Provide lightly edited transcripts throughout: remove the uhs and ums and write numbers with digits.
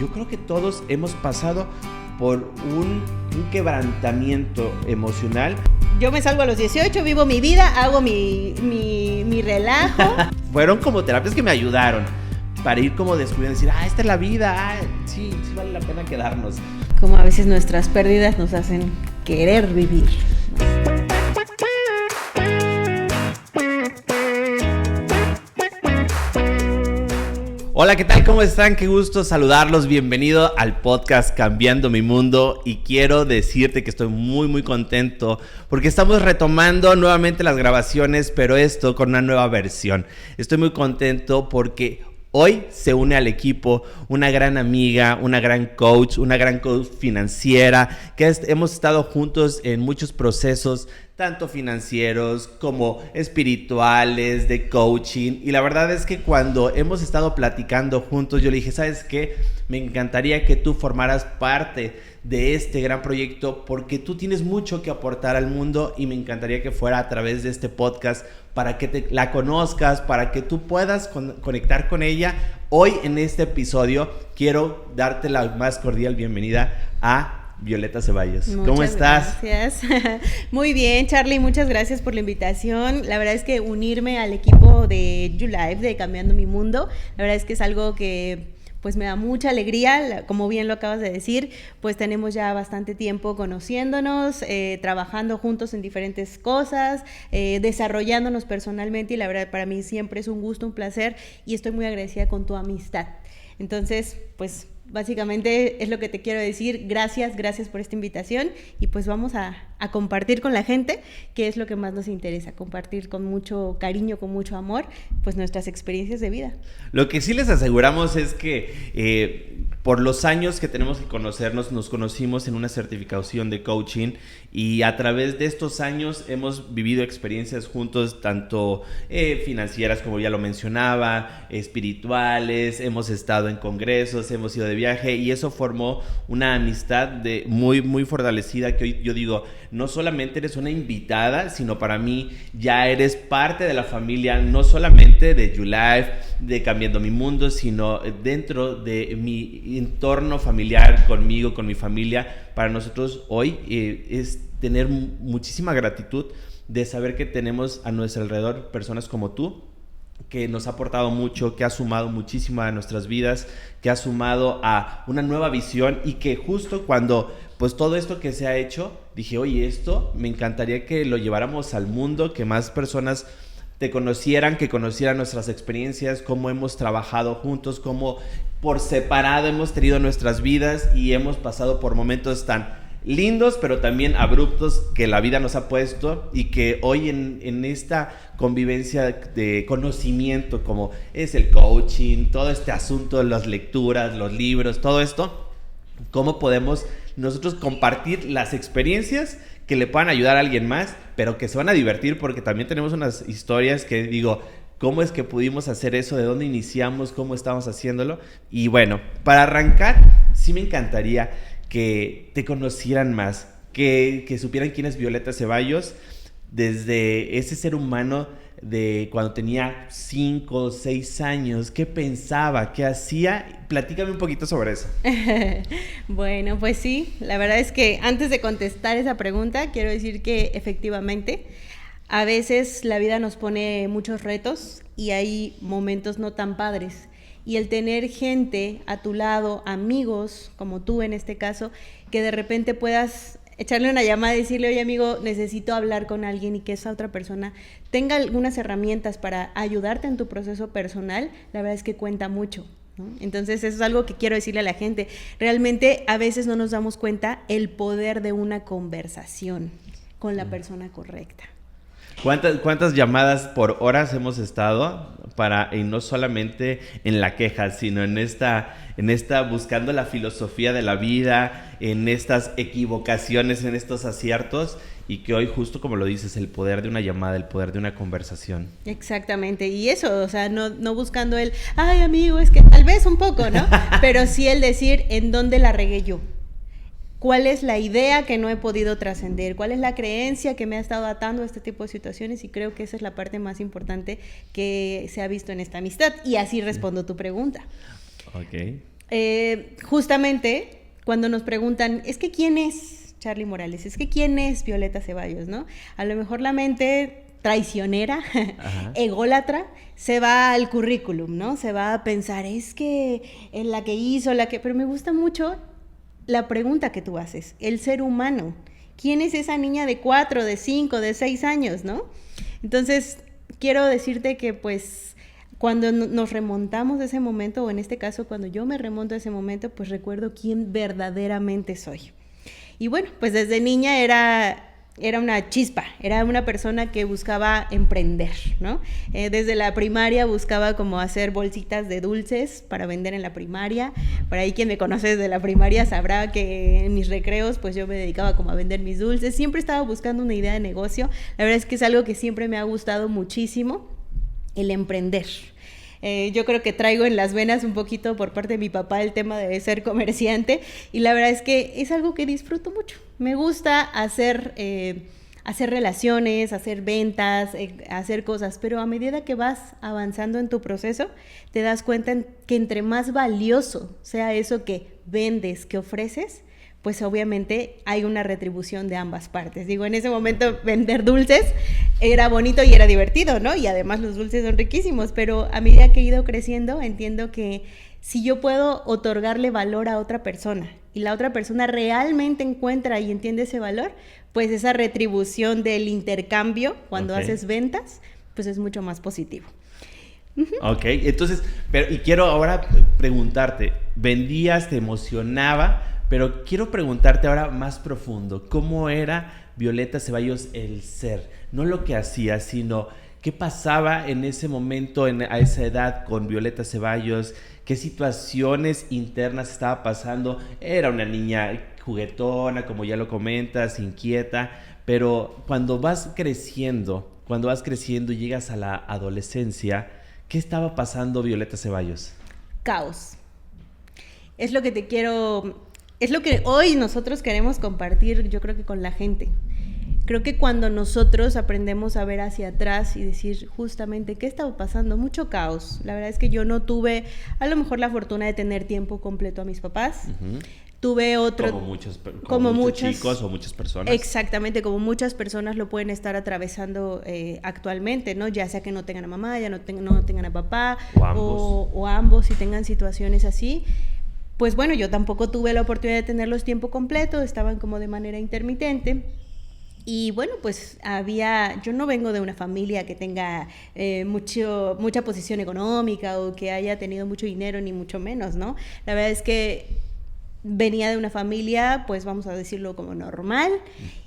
yo creo que todos hemos pasado por un quebrantamiento emocional. Yo me salgo a los 18, vivo mi vida, hago mi relajo. Fueron como terapias que me ayudaron para ir como descubriendo, decir, esta es la vida, sí vale la pena quedarnos. Como a veces nuestras pérdidas nos hacen querer vivir. Hola, ¿qué tal? ¿Cómo están? Qué gusto saludarlos. Bienvenido al podcast Cambiando Mi Mundo. Y quiero decirte que estoy muy contento porque estamos retomando nuevamente las grabaciones, pero esto con una nueva versión. Estoy muy contento porque hoy se une al equipo una gran amiga, una gran coach financiera, que hemos estado juntos en muchos procesos, tanto financieros como espirituales, de coaching. Y la verdad es que cuando hemos estado platicando juntos, yo le dije, ¿sabes qué? Me encantaría que tú formaras parte de este gran proyecto porque tú tienes mucho que aportar al mundo y me encantaría que fuera a través de este podcast para que la conozcas, para que tú puedas conectar con ella. Hoy en este episodio quiero darte la más cordial bienvenida a Violeta Ceballos. ¿Cómo estás? Gracias. Muy bien, Charlie, muchas gracias por la invitación. La verdad es que unirme al equipo de YouLife, de Cambiando Mi Mundo, la verdad es que es algo que pues me da mucha alegría. Como bien lo acabas de decir, pues tenemos ya bastante tiempo conociéndonos, trabajando juntos en diferentes cosas, desarrollándonos personalmente, y la verdad para mí siempre es un gusto, un placer, y estoy muy agradecida con tu amistad. Entonces, pues básicamente es lo que te quiero decir. Gracias por esta invitación, y pues vamos a compartir con la gente, que es lo que más nos interesa, compartir con mucho cariño, con mucho amor, pues nuestras experiencias de vida. Lo que sí les aseguramos es que por los años que tenemos que conocernos, nos conocimos en una certificación de coaching, y a través de estos años hemos vivido experiencias juntos, tanto financieras, como ya lo mencionaba, espirituales, hemos estado en congresos, hemos ido de viaje, y eso formó una amistad muy fortalecida, que hoy yo digo, no solamente eres una invitada, sino para mí ya eres parte de la familia, no solamente de YouLife, de Cambiando Mi Mundo, sino dentro de mi entorno familiar, conmigo, con mi familia. Para nosotros hoy es tener muchísima gratitud de saber que tenemos a nuestro alrededor personas como tú, que nos ha aportado mucho, que ha sumado muchísimo a nuestras vidas, que ha sumado a una nueva visión, y que justo cuando pues todo esto que se ha hecho, dije, oye, esto me encantaría que lo lleváramos al mundo, que más personas te conocieran, que conocieran nuestras experiencias, cómo hemos trabajado juntos, cómo por separado hemos tenido nuestras vidas y hemos pasado por momentos tan lindos, pero también abruptos que la vida nos ha puesto, y que hoy en esta convivencia de conocimiento, como es el coaching, todo este asunto de las lecturas, los libros, todo esto, cómo podemos nosotros compartir las experiencias que le puedan ayudar a alguien más, pero que se van a divertir, porque también tenemos unas historias que digo, ¿cómo es que pudimos hacer eso? ¿De dónde iniciamos? ¿Cómo estamos haciéndolo? Y bueno, para arrancar, sí me encantaría que te conocieran más, que supieran quién es Violeta Ceballos, desde ese ser humano de cuando tenía 5 o 6 años. ¿Qué pensaba? ¿Qué hacía? Platícame un poquito sobre eso. Bueno, pues sí, la verdad es que antes de contestar esa pregunta, quiero decir que efectivamente a veces la vida nos pone muchos retos y hay momentos no tan padres. Y el tener gente a tu lado, amigos, como tú en este caso, que de repente puedas echarle una llamada y decirle, oye amigo, necesito hablar con alguien, y que esa otra persona tenga algunas herramientas para ayudarte en tu proceso personal, la verdad es que cuenta mucho, ¿no? Entonces eso es algo que quiero decirle a la gente. Realmente a veces no nos damos cuenta el poder de una conversación con la persona correcta. ¿Cuántas llamadas por horas hemos estado y no solamente en la queja, sino en esta buscando la filosofía de la vida, en estas equivocaciones, en estos aciertos, y que hoy, justo como lo dices, el poder de una llamada, el poder de una conversación. Exactamente, y eso, o sea, no buscando ay amigo, es que tal vez un poco, ¿no? Pero sí el decir en dónde la regué yo. ¿Cuál es la idea que no he podido trascender? ¿Cuál es la creencia que me ha estado atando a este tipo de situaciones? Y creo que esa es la parte más importante que se ha visto en esta amistad. Y así respondo tu pregunta. Ok. Justamente cuando nos preguntan, es que ¿quién es Charly Morales? Es que ¿quién es Violeta Ceballos? ¿No? A lo mejor la mente traicionera, ególatra, se va al currículum, ¿no? Se va a pensar, es que en la que hizo, pero me gusta mucho la pregunta que tú haces, el ser humano. ¿Quién es esa niña de 4, de 5, de 6 años, no? Entonces, quiero decirte que, pues, cuando nos remontamos a ese momento, o en este caso, cuando yo me remonto a ese momento, pues recuerdo quién verdaderamente soy. Y bueno, pues desde niña era una chispa, era una persona que buscaba emprender, ¿no? Desde la primaria buscaba como hacer bolsitas de dulces para vender en la primaria. Por ahí quien me conoce desde la primaria sabrá que en mis recreos pues yo me dedicaba como a vender mis dulces. Siempre estaba buscando una idea de negocio. La verdad es que es algo que siempre me ha gustado muchísimo, el emprender. Yo creo que traigo en las venas un poquito por parte de mi papá el tema de ser comerciante y la verdad es que es algo que disfruto mucho. Me gusta hacer relaciones, hacer ventas, hacer cosas, pero a medida que vas avanzando en tu proceso, te das cuenta que entre más valioso sea eso que vendes, que ofreces, pues obviamente hay una retribución de ambas partes. Digo, en ese momento vender dulces era bonito y era divertido, ¿no? Y además los dulces son riquísimos, pero a medida que he ido creciendo entiendo que si yo puedo otorgarle valor a otra persona y la otra persona realmente encuentra y entiende ese valor, pues esa retribución del intercambio cuando haces ventas, pues es mucho más positivo. Ok, entonces, y quiero ahora preguntarte, ¿vendías, te emocionaba? Pero quiero preguntarte ahora más profundo, ¿cómo era Violeta Ceballos el ser? No lo que hacía, sino qué pasaba en ese momento, a esa edad con Violeta Ceballos, qué situaciones internas estaba pasando. Era una niña juguetona, como ya lo comentas, inquieta, pero cuando vas creciendo y llegas a la adolescencia, ¿qué estaba pasando Violeta Ceballos? Caos. Es lo que hoy nosotros queremos compartir, yo creo que con la gente. Creo que cuando nosotros aprendemos a ver hacia atrás y decir justamente qué estaba pasando, mucho caos. La verdad es que yo no tuve a lo mejor la fortuna de tener tiempo completo a mis papás. Tuve otro... Como muchos chicos o muchas personas. Exactamente, como muchas personas lo pueden estar atravesando actualmente, ¿no? Ya sea que no tengan a mamá, ya no tengan a papá, o ambos si tengan situaciones así. Pues bueno, yo tampoco tuve la oportunidad de tenerlos tiempo completo, estaban como de manera intermitente. Y bueno, pues yo no vengo de una familia que tenga mucha posición económica o que haya tenido mucho dinero, ni mucho menos, ¿no? La verdad es que venía de una familia, pues vamos a decirlo como normal,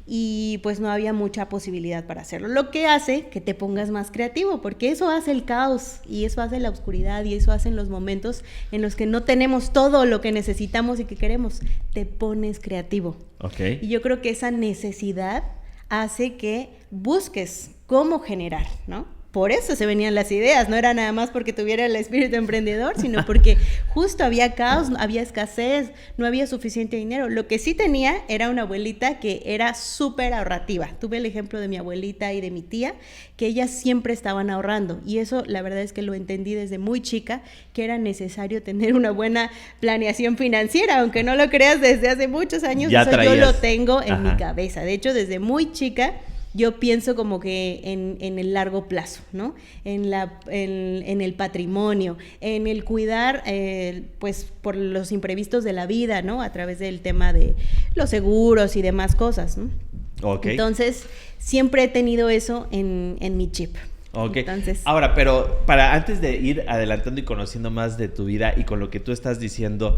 y pues no había mucha posibilidad para hacerlo, lo que hace que te pongas más creativo, porque eso hace el caos, y eso hace la oscuridad, y eso hacen los momentos en los que no tenemos todo lo que necesitamos y que queremos, te pones creativo. Okay. Y yo creo que esa necesidad hace que busques cómo generar, ¿no? Por eso se venían las ideas, no era nada más porque tuviera el espíritu emprendedor, sino porque justo había caos, había escasez, no había suficiente dinero. Lo que sí tenía era una abuelita que era súper ahorrativa. Tuve el ejemplo de mi abuelita y de mi tía, que ellas siempre estaban ahorrando. Y eso la verdad es que lo entendí desde muy chica, que era necesario tener una buena planeación financiera, aunque no lo creas, desde hace muchos años eso yo lo tengo en mi cabeza. De hecho, desde muy chica yo pienso como que en el largo plazo, ¿no? En el patrimonio, en el cuidar, pues, por los imprevistos de la vida, ¿no? A través del tema de los seguros y demás cosas, ¿no? Okay. Entonces, siempre he tenido eso en mi chip. Ok. Entonces, ahora, pero antes de ir adelantando y conociendo más de tu vida y con lo que tú estás diciendo,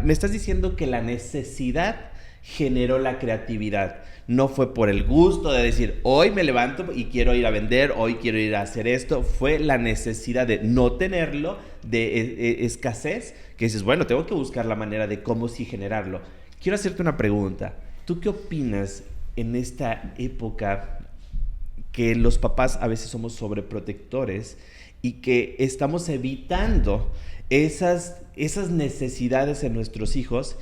me estás diciendo que la necesidad generó la creatividad. No fue por el gusto de decir, hoy me levanto y quiero ir a vender, hoy quiero ir a hacer esto. Fue la necesidad de no tenerlo, de escasez, que dices, bueno, tengo que buscar la manera de cómo sí generarlo. Quiero hacerte una pregunta. ¿Tú qué opinas en esta época que los papás a veces somos sobreprotectores y que estamos evitando esas necesidades en nuestros hijos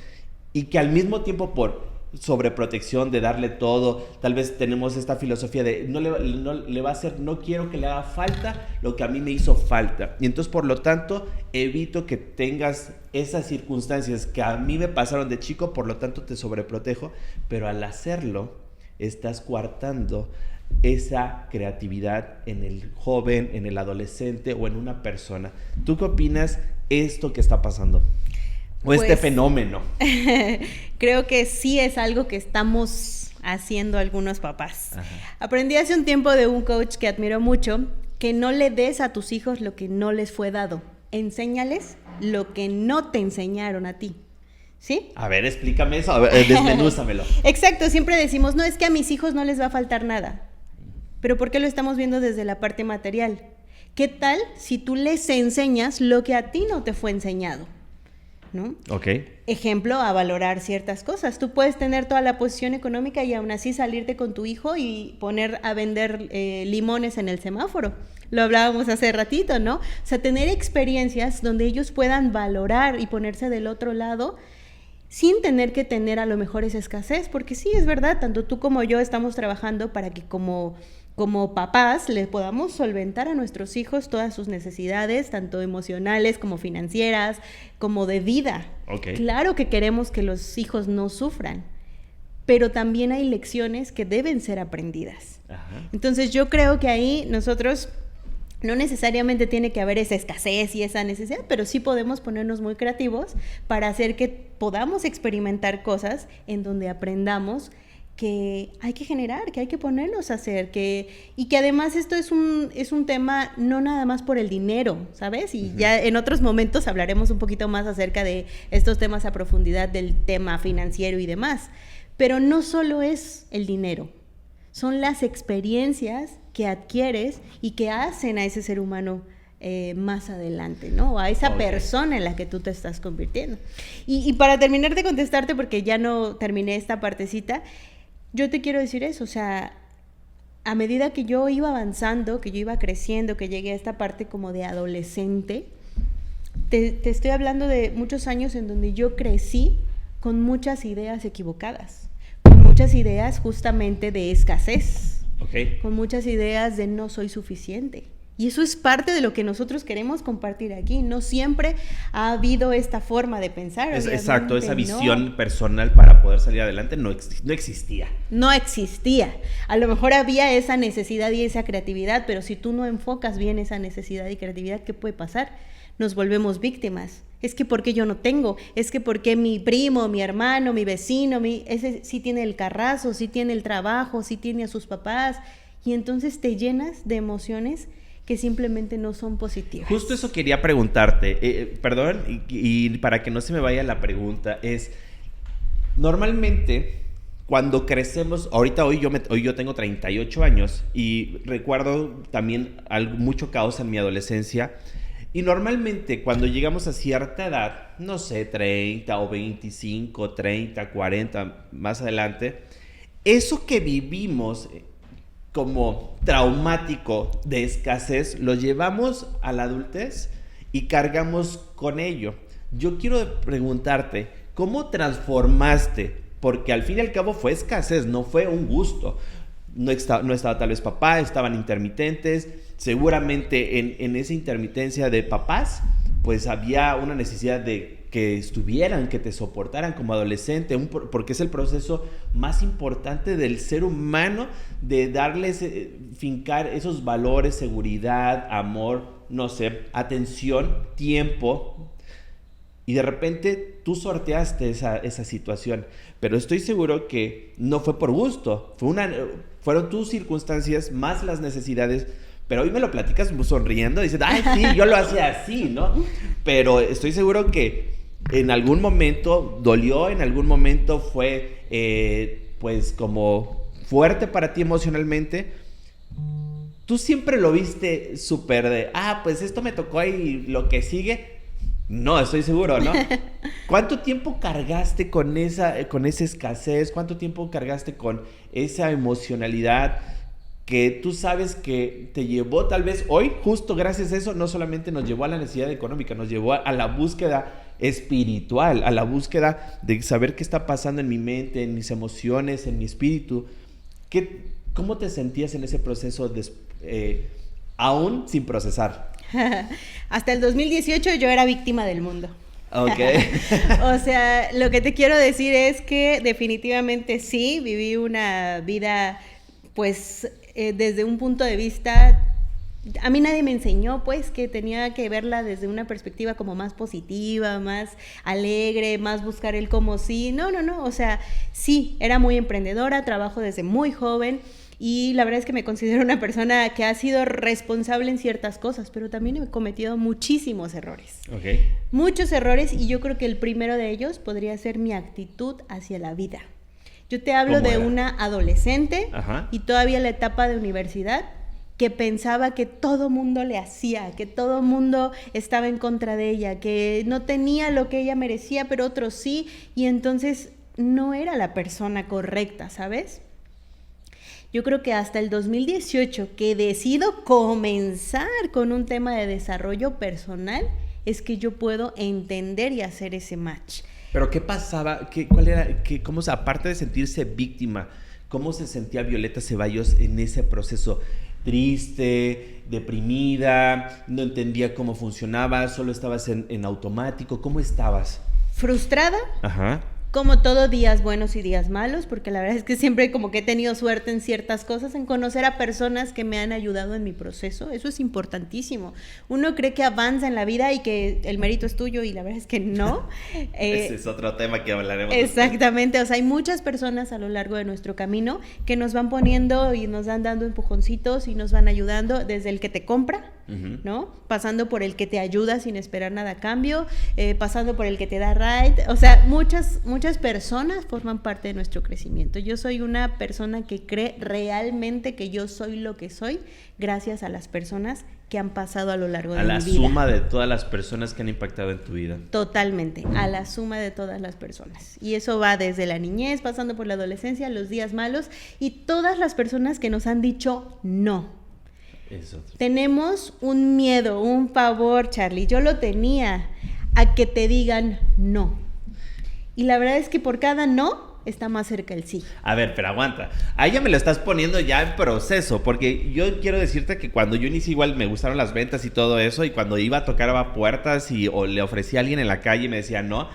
y que al mismo tiempo por sobreprotección, de darle todo. Tal vez tenemos esta filosofía de no le va a hacer, no quiero que le haga falta lo que a mí me hizo falta. Y entonces, por lo tanto, evito que tengas esas circunstancias que a mí me pasaron de chico, por lo tanto te sobreprotejo. Pero al hacerlo, estás coartando esa creatividad en el joven, en el adolescente o en una persona. ¿Tú qué opinas esto que está pasando? O este fenómeno. Creo que sí es algo que estamos haciendo algunos papás. Ajá. Aprendí hace un tiempo de un coach que admiro mucho, que no le des a tus hijos lo que no les fue dado. Enséñales lo que no te enseñaron a ti. ¿Sí? A ver, explícame eso, a ver, desmenúzamelo. Exacto, siempre decimos, no, es que a mis hijos no les va a faltar nada. Pero ¿por qué lo estamos viendo desde la parte material? ¿Qué tal si tú les enseñas lo que a ti no te fue enseñado? ¿No? Ok. Ejemplo, a valorar ciertas cosas. Tú puedes tener toda la posición económica y aún así salirte con tu hijo y poner a vender limones en el semáforo. Lo hablábamos hace ratito, ¿no? O sea, tener experiencias donde ellos puedan valorar y ponerse del otro lado sin tener que tener a lo mejor esa escasez, porque sí, es verdad, tanto tú como yo estamos trabajando para que como papás le podamos solventar a nuestros hijos todas sus necesidades, tanto emocionales como financieras, como de vida. Okay. Claro que queremos que los hijos no sufran, pero también hay lecciones que deben ser aprendidas. Ajá. Entonces yo creo que ahí nosotros no necesariamente tiene que haber esa escasez y esa necesidad, pero sí podemos ponernos muy creativos para hacer que podamos experimentar cosas en donde aprendamos que hay que generar, que hay que ponernos a hacer, y que además esto es un tema no nada más por el dinero, ¿sabes? Y ya en otros momentos hablaremos un poquito más acerca de estos temas a profundidad del tema financiero y demás, pero no solo es el dinero, son las experiencias que adquieres y que hacen a ese ser humano más adelante, ¿no? A esa persona en la que tú te estás convirtiendo. Y para terminar de contestarte, porque ya no terminé esta partecita, yo te quiero decir eso, o sea, a medida que yo iba avanzando, que yo iba creciendo, que llegué a esta parte como de adolescente, te estoy hablando de muchos años en donde yo crecí con muchas ideas equivocadas, con muchas ideas justamente de escasez, con muchas ideas de no soy suficiente. Y eso es parte de lo que nosotros queremos compartir aquí. No siempre ha habido esta forma de pensar. Exacto, esa visión personal para poder salir adelante no existía. No existía. A lo mejor había esa necesidad y esa creatividad, pero si tú no enfocas bien esa necesidad y creatividad, ¿qué puede pasar? Nos volvemos víctimas. Es que ¿por qué yo no tengo? Es que ¿por qué mi primo, mi hermano, mi vecino, ese sí tiene el carrazo, sí tiene el trabajo, sí tiene a sus papás? Y entonces te llenas de emociones que simplemente no son positivas. Justo eso quería preguntarte, perdón, y para que no se me vaya la pregunta, es, normalmente cuando crecemos, hoy yo tengo 38 años y recuerdo también mucho caos en mi adolescencia, y normalmente cuando llegamos a cierta edad, no sé, 30 o 25, 30, 40, más adelante, eso que vivimos como traumático de escasez, lo llevamos a la adultez y cargamos con ello. Yo quiero preguntarte, ¿cómo transformaste? Porque al fin y al cabo fue escasez, no fue un gusto. No estaba tal vez papá, estaban intermitentes. Seguramente en esa intermitencia de papás, pues había una necesidad de que estuvieran, que te soportaran como adolescente, porque es el proceso más importante del ser humano, de darles, fincar esos valores, seguridad, amor, no sé, atención, tiempo, y de repente tú sorteaste esa situación, pero estoy seguro que no fue por gusto, fueron tus circunstancias más las necesidades. Pero hoy me lo platicas sonriendo, dices, ay, sí, yo lo hacía así, ¿no? Pero estoy seguro que en algún momento dolió, en algún momento fue, pues, como fuerte para ti emocionalmente. ¿Tú siempre lo viste súper de, pues esto me tocó y lo que sigue? No, estoy seguro, ¿no? ¿Cuánto tiempo cargaste con esa escasez? ¿Cuánto tiempo cargaste con esa emocionalidad que tú sabes que te llevó tal vez hoy, justo gracias a eso, no solamente nos llevó a la necesidad económica, nos llevó a la búsqueda espiritual, a la búsqueda de saber qué está pasando en mi mente, en mis emociones, en mi espíritu. ¿Cómo te sentías en ese proceso aún sin procesar? Hasta el 2018 yo era víctima del mundo. Ok. O sea, lo que te quiero decir es que definitivamente sí, viví una vida, pues, desde un punto de vista... A mí nadie me enseñó, pues, que tenía que verla desde una perspectiva como más positiva, más alegre, más buscar el como sí. No, o sea, sí, era muy emprendedora, trabajo desde muy joven y la verdad es que me considero una persona que ha sido responsable en ciertas cosas, pero también he cometido muchísimos errores. Okay. Muchos errores y yo creo que el primero de ellos podría ser mi actitud hacia la vida. Yo te hablo de una adolescente. Ajá. Y todavía la etapa de universidad, que pensaba que todo mundo le hacía, que todo mundo estaba en contra de ella, que no tenía lo que ella merecía, pero otros sí, y entonces no era la persona correcta, ¿sabes? Yo creo que hasta el 2018 que decido comenzar con un tema de desarrollo personal, es que yo puedo entender y hacer ese match. ¿Pero qué pasaba? ¿Cuál era? Aparte de sentirse víctima, ¿cómo se sentía Violeta Ceballos en ese proceso? Triste, deprimida, no entendía cómo funcionaba, solo estabas en automático. ¿Cómo estabas? Frustrada. Ajá. Como todo, días buenos y días malos, porque la verdad es que siempre como que he tenido suerte en ciertas cosas, en conocer a personas que me han ayudado en mi proceso. Eso es importantísimo. Uno cree que avanza en la vida y que el mérito es tuyo y la verdad es que no. Ese es otro tema que hablaremos. Exactamente, después. O sea, hay muchas personas a lo largo de nuestro camino que nos van poniendo y nos van dando empujoncitos y nos van ayudando, desde el que te compra, ¿no? Pasando por el que te ayuda sin esperar nada a cambio, pasando por el que te da ride. O sea, muchas personas forman parte de nuestro crecimiento. Yo soy una persona que cree realmente que yo soy lo que soy gracias a las personas que han pasado a lo largo de mi vida. A la suma de todas las personas que han impactado en tu vida. Totalmente, a la suma de todas las personas. Y eso va desde la niñez, pasando por la adolescencia, los días malos y todas las personas que nos han dicho no. Eso. Tenemos un miedo, un pavor, Charlie. Yo lo tenía, a que te digan no. Y la verdad es que por cada no está más cerca el sí. A ver, pero aguanta. Ahí ya me lo estás poniendo ya en proceso, porque yo quiero decirte que cuando yo inicié igual me gustaron las ventas y todo eso, y cuando iba a tocar puertas o le ofrecía a alguien en la calle y me decía no,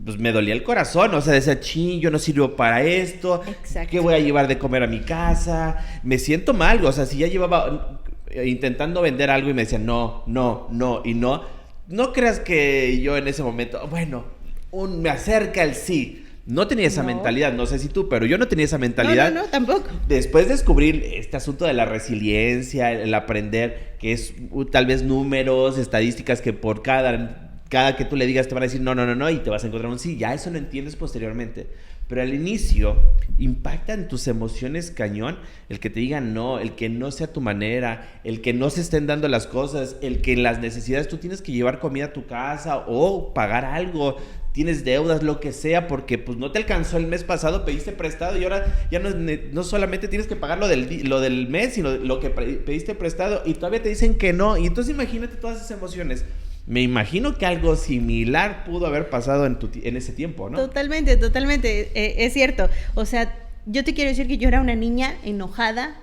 pues me dolía el corazón, o sea, decía, yo no sirvo para esto. Exacto. ¿Qué voy a llevar de comer a mi casa? Me siento mal, o sea, si ya llevaba intentando vender algo y me decían no, no creas que yo en ese momento, bueno, me acerca el sí. No tenía esa mentalidad, no sé si tú, pero yo no tenía esa mentalidad. No, tampoco. Después de descubrir este asunto de la resiliencia, el aprender que es tal vez números, estadísticas que por cada que tú le digas te van a decir no, y te vas a encontrar un sí. Ya eso lo entiendes posteriormente. Pero al inicio impacta en tus emociones cañón el que te digan no, el que no sea tu manera, el que no se estén dando las cosas, el que en las necesidades tú tienes que llevar comida a tu casa o pagar algo, tienes deudas, lo que sea, porque pues no te alcanzó el mes pasado, pediste prestado y ahora ya no solamente tienes que pagar lo del mes, sino lo que pediste prestado y todavía te dicen que no. Y entonces imagínate todas esas emociones. Me imagino que algo similar pudo haber pasado en ese tiempo, ¿no? Totalmente, es cierto. O sea, yo te quiero decir que yo era una niña enojada,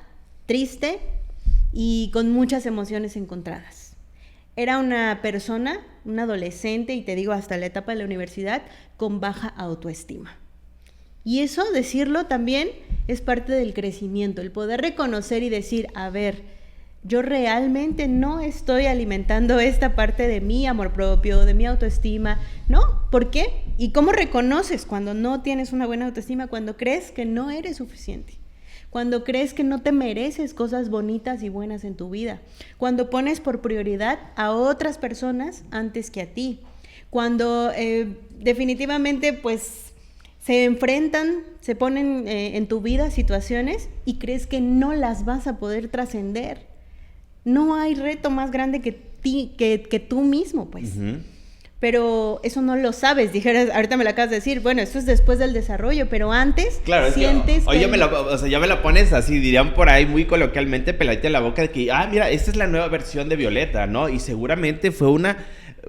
triste y con muchas emociones encontradas. Era una persona, una adolescente, y te digo hasta la etapa de la universidad, con baja autoestima. Y eso, decirlo también, es parte del crecimiento, el poder reconocer y decir, a ver, yo realmente no estoy alimentando esta parte de mi amor propio, de mi autoestima, ¿no? ¿Por qué? ¿Y cómo reconoces cuando no tienes una buena autoestima? Cuando crees que no eres suficiente, cuando crees que no te mereces cosas bonitas y buenas en tu vida, cuando pones por prioridad a otras personas antes que a ti, cuando definitivamente pues se ponen en tu vida situaciones y crees que no las vas a poder trascender. No hay reto más grande que tú mismo, pues. Uh-huh. Pero eso no lo sabes. Dijeras, ahorita me lo acabas de decir, bueno, esto es después del desarrollo, pero antes sientes que... Oye, ya me lo pones así, dirían por ahí muy coloquialmente, peladita en la boca, de que, mira, esta es la nueva versión de Violeta, ¿no? Y seguramente fue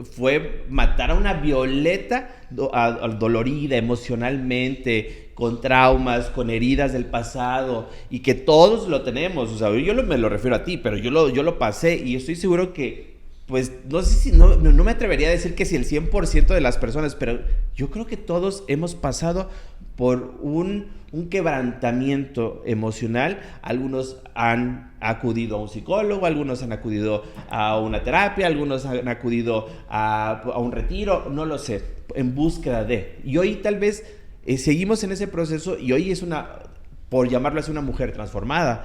fue matar a una Violeta dolorida emocionalmente, con traumas, con heridas del pasado, y que todos lo tenemos. O sea, me lo refiero a ti, pero yo lo pasé, y estoy seguro que, pues, no sé si, no me atrevería a decir que si el 100% de las personas, pero yo creo que todos hemos pasado por un quebrantamiento emocional. Algunos han acudido a un psicólogo, algunos han acudido a una terapia, algunos han acudido a un retiro, no lo sé, en búsqueda de. Y hoy tal vez seguimos en ese proceso, y hoy es por llamarlo así, una mujer transformada.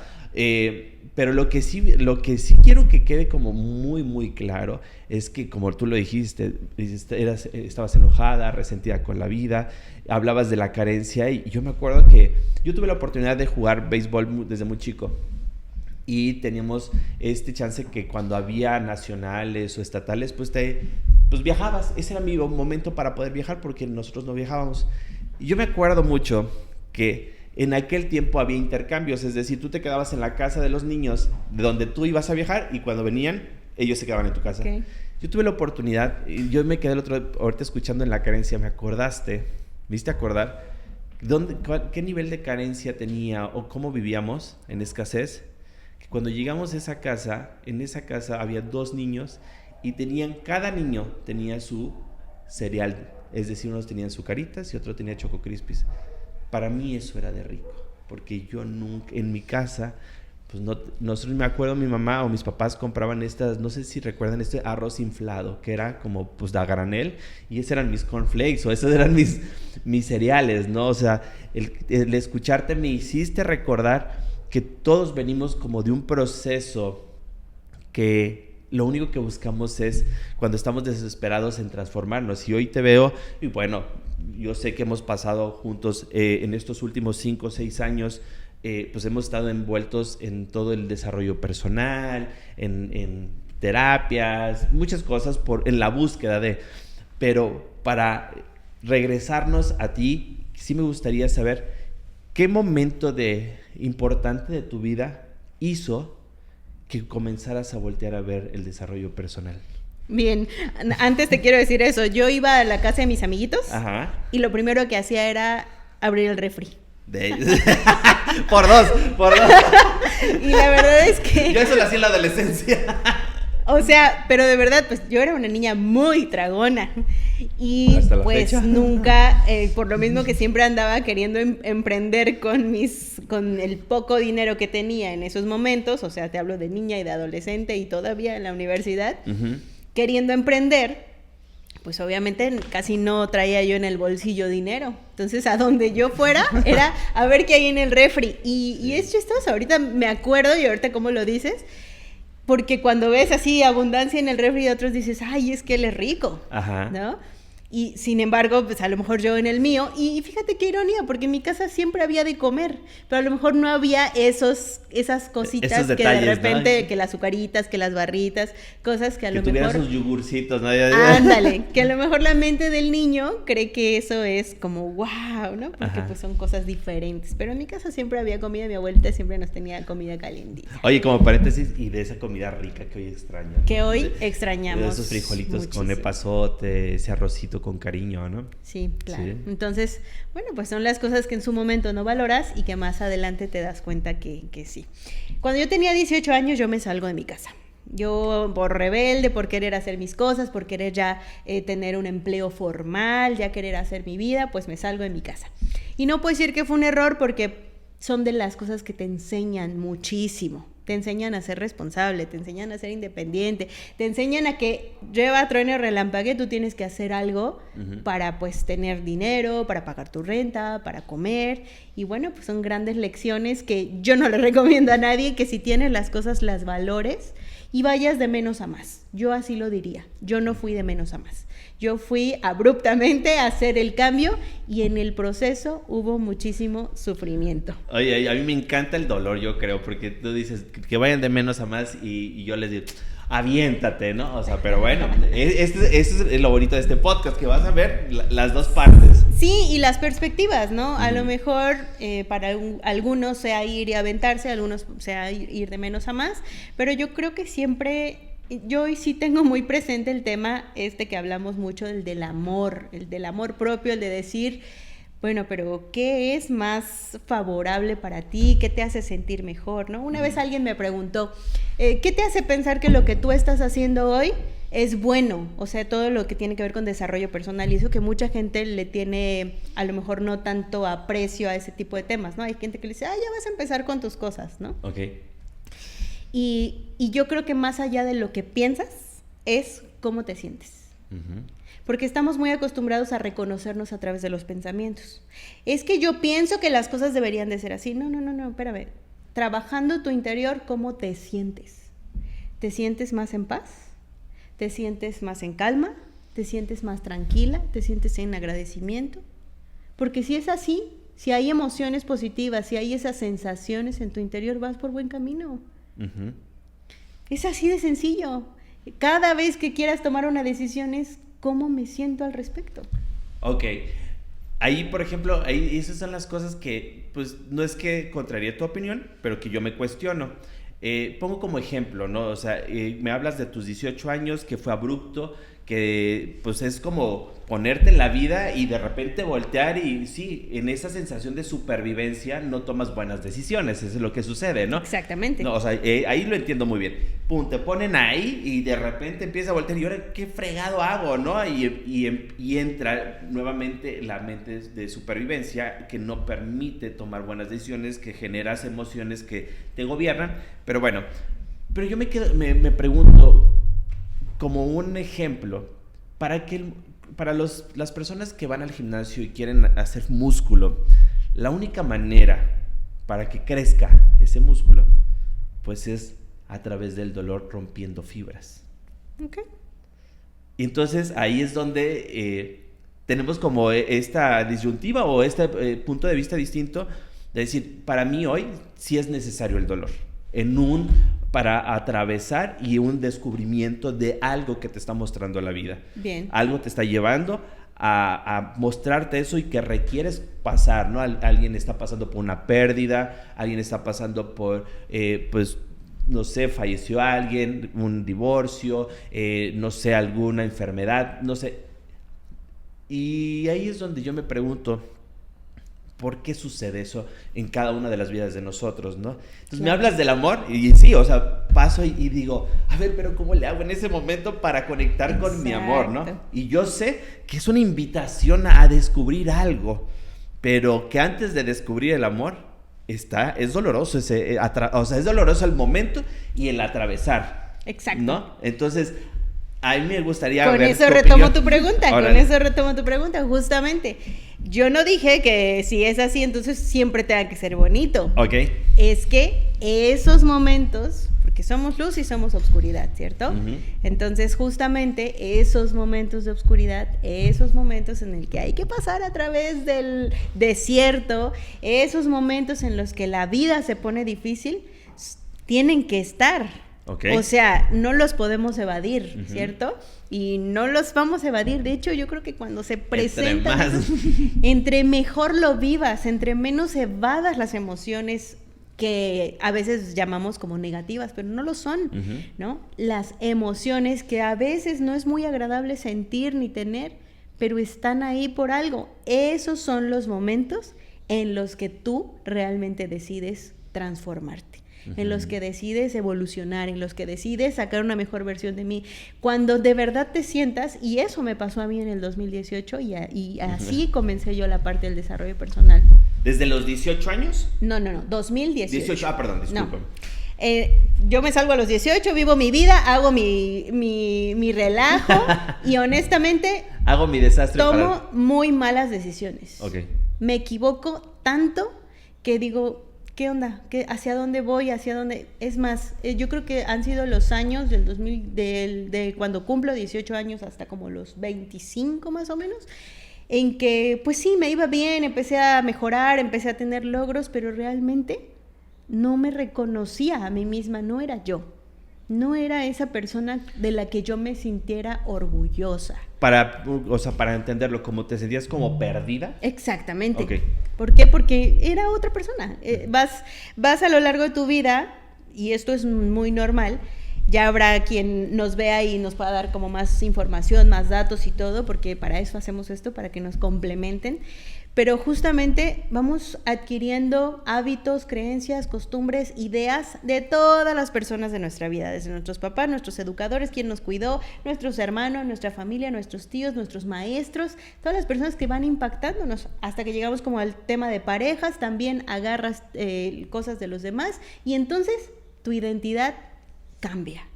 Pero lo que sí quiero que quede como muy, muy claro es que, como tú lo dijiste, estabas enojada, resentida con la vida, hablabas de la carencia, y yo me acuerdo que yo tuve la oportunidad de jugar béisbol desde muy chico, y teníamos este chance que cuando había nacionales o estatales, pues viajabas. Ese era mi momento para poder viajar, porque nosotros no viajábamos. Y yo me acuerdo mucho que en aquel tiempo había intercambios, es decir, tú te quedabas en la casa de los niños de donde tú ibas a viajar, y cuando venían, ellos se quedaban en tu casa. Okay. Yo tuve la oportunidad, y yo me quedé ahorita escuchando en la carencia, me viste acordar, qué nivel de carencia tenía o cómo vivíamos en escasez, que cuando llegamos a esa casa, en esa casa había 2 niños, y cada niño tenía su cereal, es decir, unos tenían Zucaritas y otro tenía Choco Crispies. Para mí eso era de rico, porque yo nunca, en mi casa, pues nosotros, me acuerdo, mi mamá o mis papás compraban no sé si recuerdan, este arroz inflado, que era como, pues, de a granel, y esos eran mis cornflakes, o esos eran mis cereales, ¿no? O sea, el escucharte me hiciste recordar que todos venimos como de un proceso que lo único que buscamos es, cuando estamos desesperados, en transformarnos. Y hoy te veo, y bueno, yo sé que hemos pasado juntos en estos últimos 5 o 6 años, pues hemos estado envueltos en todo el desarrollo personal, en terapias, muchas cosas en la búsqueda de. Pero para regresarnos a ti, sí me gustaría saber qué momento importante de tu vida hizo que comenzaras a voltear a ver el desarrollo personal. Bien, antes te quiero decir eso. Yo iba a la casa de mis amiguitos. Ajá. Y lo primero que hacía era abrir el refri. Por dos. Y la verdad es que... Yo eso lo hacía en la adolescencia. O sea, pero de verdad, pues yo era una niña muy tragona. Y pues fecha. Nunca, por lo mismo que siempre andaba queriendo emprender con el poco dinero que tenía en esos momentos, o sea, te hablo de niña y de adolescente y todavía en la universidad, queriendo emprender, pues obviamente casi no traía yo en el bolsillo dinero. Entonces, a donde yo fuera era a ver qué hay en el refri. Y es chistoso, ahorita me acuerdo, y ahorita cómo lo dices, porque cuando ves así abundancia en el refri de otros dices, ay, es que él es rico, ajá, ¿no? Y sin embargo, pues a lo mejor yo en el mío, y fíjate qué ironía, porque en mi casa siempre había de comer, pero a lo mejor no había esas cositas esos detalles, que de repente, ¿no? Que las azucaritas, que las barritas, cosas que a lo mejor... Que tuvieran sus yogurcitos, ¿no? Ándale, que a lo mejor la mente del niño cree que eso es como wow, ¿no? Porque ajá, pues son cosas diferentes, pero en mi casa siempre había comida, mi abuelita siempre nos tenía comida calientita. Oye, como paréntesis, y de esa comida rica que hoy extraño. Que hoy extrañamos. De esos frijolitos muchísimo, con epazote, ese arrocito con cariño, ¿no? Sí, claro. Sí. Entonces, bueno, pues son las cosas que en su momento no valoras y que más adelante te das cuenta que sí. Cuando yo tenía 18 años, yo me salgo de mi casa. Yo por rebelde, por querer hacer mis cosas, por querer ya tener un empleo formal, ya querer hacer mi vida, pues me salgo de mi casa. Y no puedo decir que fue un error porque son de las cosas que te enseñan muchísimo. Te enseñan a ser responsable, te enseñan a ser independiente, te enseñan a que lleva, truene o relampague, tú tienes que hacer algo para pues tener dinero, para pagar tu renta, para comer. Y bueno, pues son grandes lecciones que yo no le recomiendo a nadie, que si tienes las cosas las valores y vayas de menos a más. Yo así lo diría, yo no fui de menos a más. Yo fui abruptamente a hacer el cambio y en el proceso hubo muchísimo sufrimiento. Oye, a mí me encanta el dolor, yo creo, porque tú dices que vayan de menos a más y yo les digo, aviéntate, ¿no? O sea, pero bueno, eso es lo bonito de este podcast, que vas a ver las dos partes. Sí, y las perspectivas, ¿no? A lo mejor para algunos sea ir y aventarse, algunos sea ir de menos a más, pero yo creo que siempre yo hoy sí tengo muy presente el tema que hablamos mucho, el del amor propio, el de decir, bueno, pero ¿qué es más favorable para ti? ¿Qué te hace sentir mejor, no? Una vez alguien me preguntó, ¿qué te hace pensar que lo que tú estás haciendo hoy es bueno? O sea, todo lo que tiene que ver con desarrollo personal, y eso que mucha gente le tiene a lo mejor no tanto aprecio a ese tipo de temas, ¿no? Hay gente que le dice, ya vas a empezar con tus cosas, ¿no? Ok. Y yo creo que más allá de lo que piensas, es cómo te sientes. Uh-huh. Porque estamos muy acostumbrados a reconocernos a través de los pensamientos. Es que yo pienso que las cosas deberían de ser así. No, espérame. Trabajando tu interior, ¿cómo te sientes? ¿Te sientes más en paz? ¿Te sientes más en calma? ¿Te sientes más tranquila? ¿Te sientes en agradecimiento? Porque si es así, si hay emociones positivas, si hay esas sensaciones en tu interior, vas por buen camino. Uh-huh. Es así de sencillo. Cada vez que quieras tomar una decisión es cómo me siento al respecto. Ok. Ahí, por ejemplo, esas son las cosas que, pues, no es que contraríe tu opinión, pero que yo me cuestiono. Pongo como ejemplo, ¿no? O sea, me hablas de tus 18 años, que fue abrupto, que pues es como ponerte en la vida y de repente voltear y sí, en esa sensación de supervivencia no tomas buenas decisiones, eso es lo que sucede, ¿no? Exactamente. No, o sea, ahí lo entiendo muy bien. Pum, te ponen ahí y de repente empieza a voltear y ahora qué fregado hago, ¿no? Y entra nuevamente la mente de supervivencia que no permite tomar buenas decisiones, que generas emociones que te gobiernan, pero bueno, pero yo me pregunto, como un ejemplo, para las personas que van al gimnasio y quieren hacer músculo, la única manera para que crezca ese músculo, pues es a través del dolor rompiendo fibras. Okay. Y entonces ahí es donde tenemos como esta disyuntiva o este punto de vista distinto de decir, para mí hoy sí es necesario el dolor para atravesar y un descubrimiento de algo que te está mostrando la vida. Bien. Algo te está llevando a mostrarte eso y que requieres pasar, ¿no? Alguien está pasando por una pérdida, alguien está pasando por, pues, no sé, falleció alguien, un divorcio, no sé, alguna enfermedad, no sé. Y ahí es donde yo me pregunto, ¿por qué sucede eso en cada una de las vidas de nosotros, no? Entonces me hablas del amor y sí, o sea, paso y digo, a ver, pero ¿cómo le hago en ese momento para conectar con mi amor, no? Y yo sé que es una invitación a descubrir algo, pero que antes de descubrir el amor es doloroso, o sea, es doloroso el momento y el atravesar. Exacto. ¿No? Entonces, a mí me gustaría con ver eso retomo tu pregunta, justamente. Yo no dije que si es así, entonces siempre tenga que ser bonito. Ok. Es que esos momentos, porque somos luz y somos oscuridad, ¿cierto? Uh-huh. Entonces, justamente esos momentos de oscuridad, esos momentos en el que hay que pasar a través del desierto, esos momentos en los que la vida se pone difícil, tienen que estar. Okay. O sea, no los podemos evadir, uh-huh, ¿cierto? Y no los vamos a evadir. De hecho, yo creo que cuando se presentan, entre mejor lo vivas, entre menos evadas las emociones que a veces llamamos como negativas, pero no lo son, uh-huh, ¿no? Las emociones que a veces no es muy agradable sentir ni tener, pero están ahí por algo. Esos son los momentos en los que tú realmente decides transformarte. Uh-huh. En los que decides evolucionar, en los que decides sacar una mejor versión de mí. Cuando de verdad te sientas, y eso me pasó a mí en el 2018, y así comencé yo la parte del desarrollo personal. ¿Desde los 18 años? No, 2018. 18, perdón, disculpa. No. Yo me salgo a los 18, vivo mi vida, hago mi relajo y honestamente hago mi desastre. Tomo muy malas decisiones. Okay. Me equivoco tanto que digo, ¿qué onda? ¿Hacia dónde voy? ¿Hacia dónde? Es más, yo creo que han sido los años del 2000, de cuando cumplo 18 años hasta como los 25 más o menos, en que pues sí, me iba bien, empecé a mejorar, empecé a tener logros, pero realmente no me reconocía a mí misma, no era yo. No era esa persona de la que yo me sintiera orgullosa. Para entenderlo, ¿cómo te sentías como perdida? Exactamente. Okay. ¿Por qué? Porque era otra persona. Vas a lo largo de tu vida, y esto es muy normal, Ya habrá quien nos vea y nos pueda dar como más información, más datos y todo, porque para eso hacemos esto, para que nos complementen. Pero justamente vamos adquiriendo hábitos, creencias, costumbres, ideas de todas las personas de nuestra vida, desde nuestros papás, nuestros educadores, quien nos cuidó, nuestros hermanos, nuestra familia, nuestros tíos, nuestros maestros, todas las personas que van impactándonos, hasta que llegamos como al tema de parejas, también agarras cosas de los demás y entonces tu identidad cambia.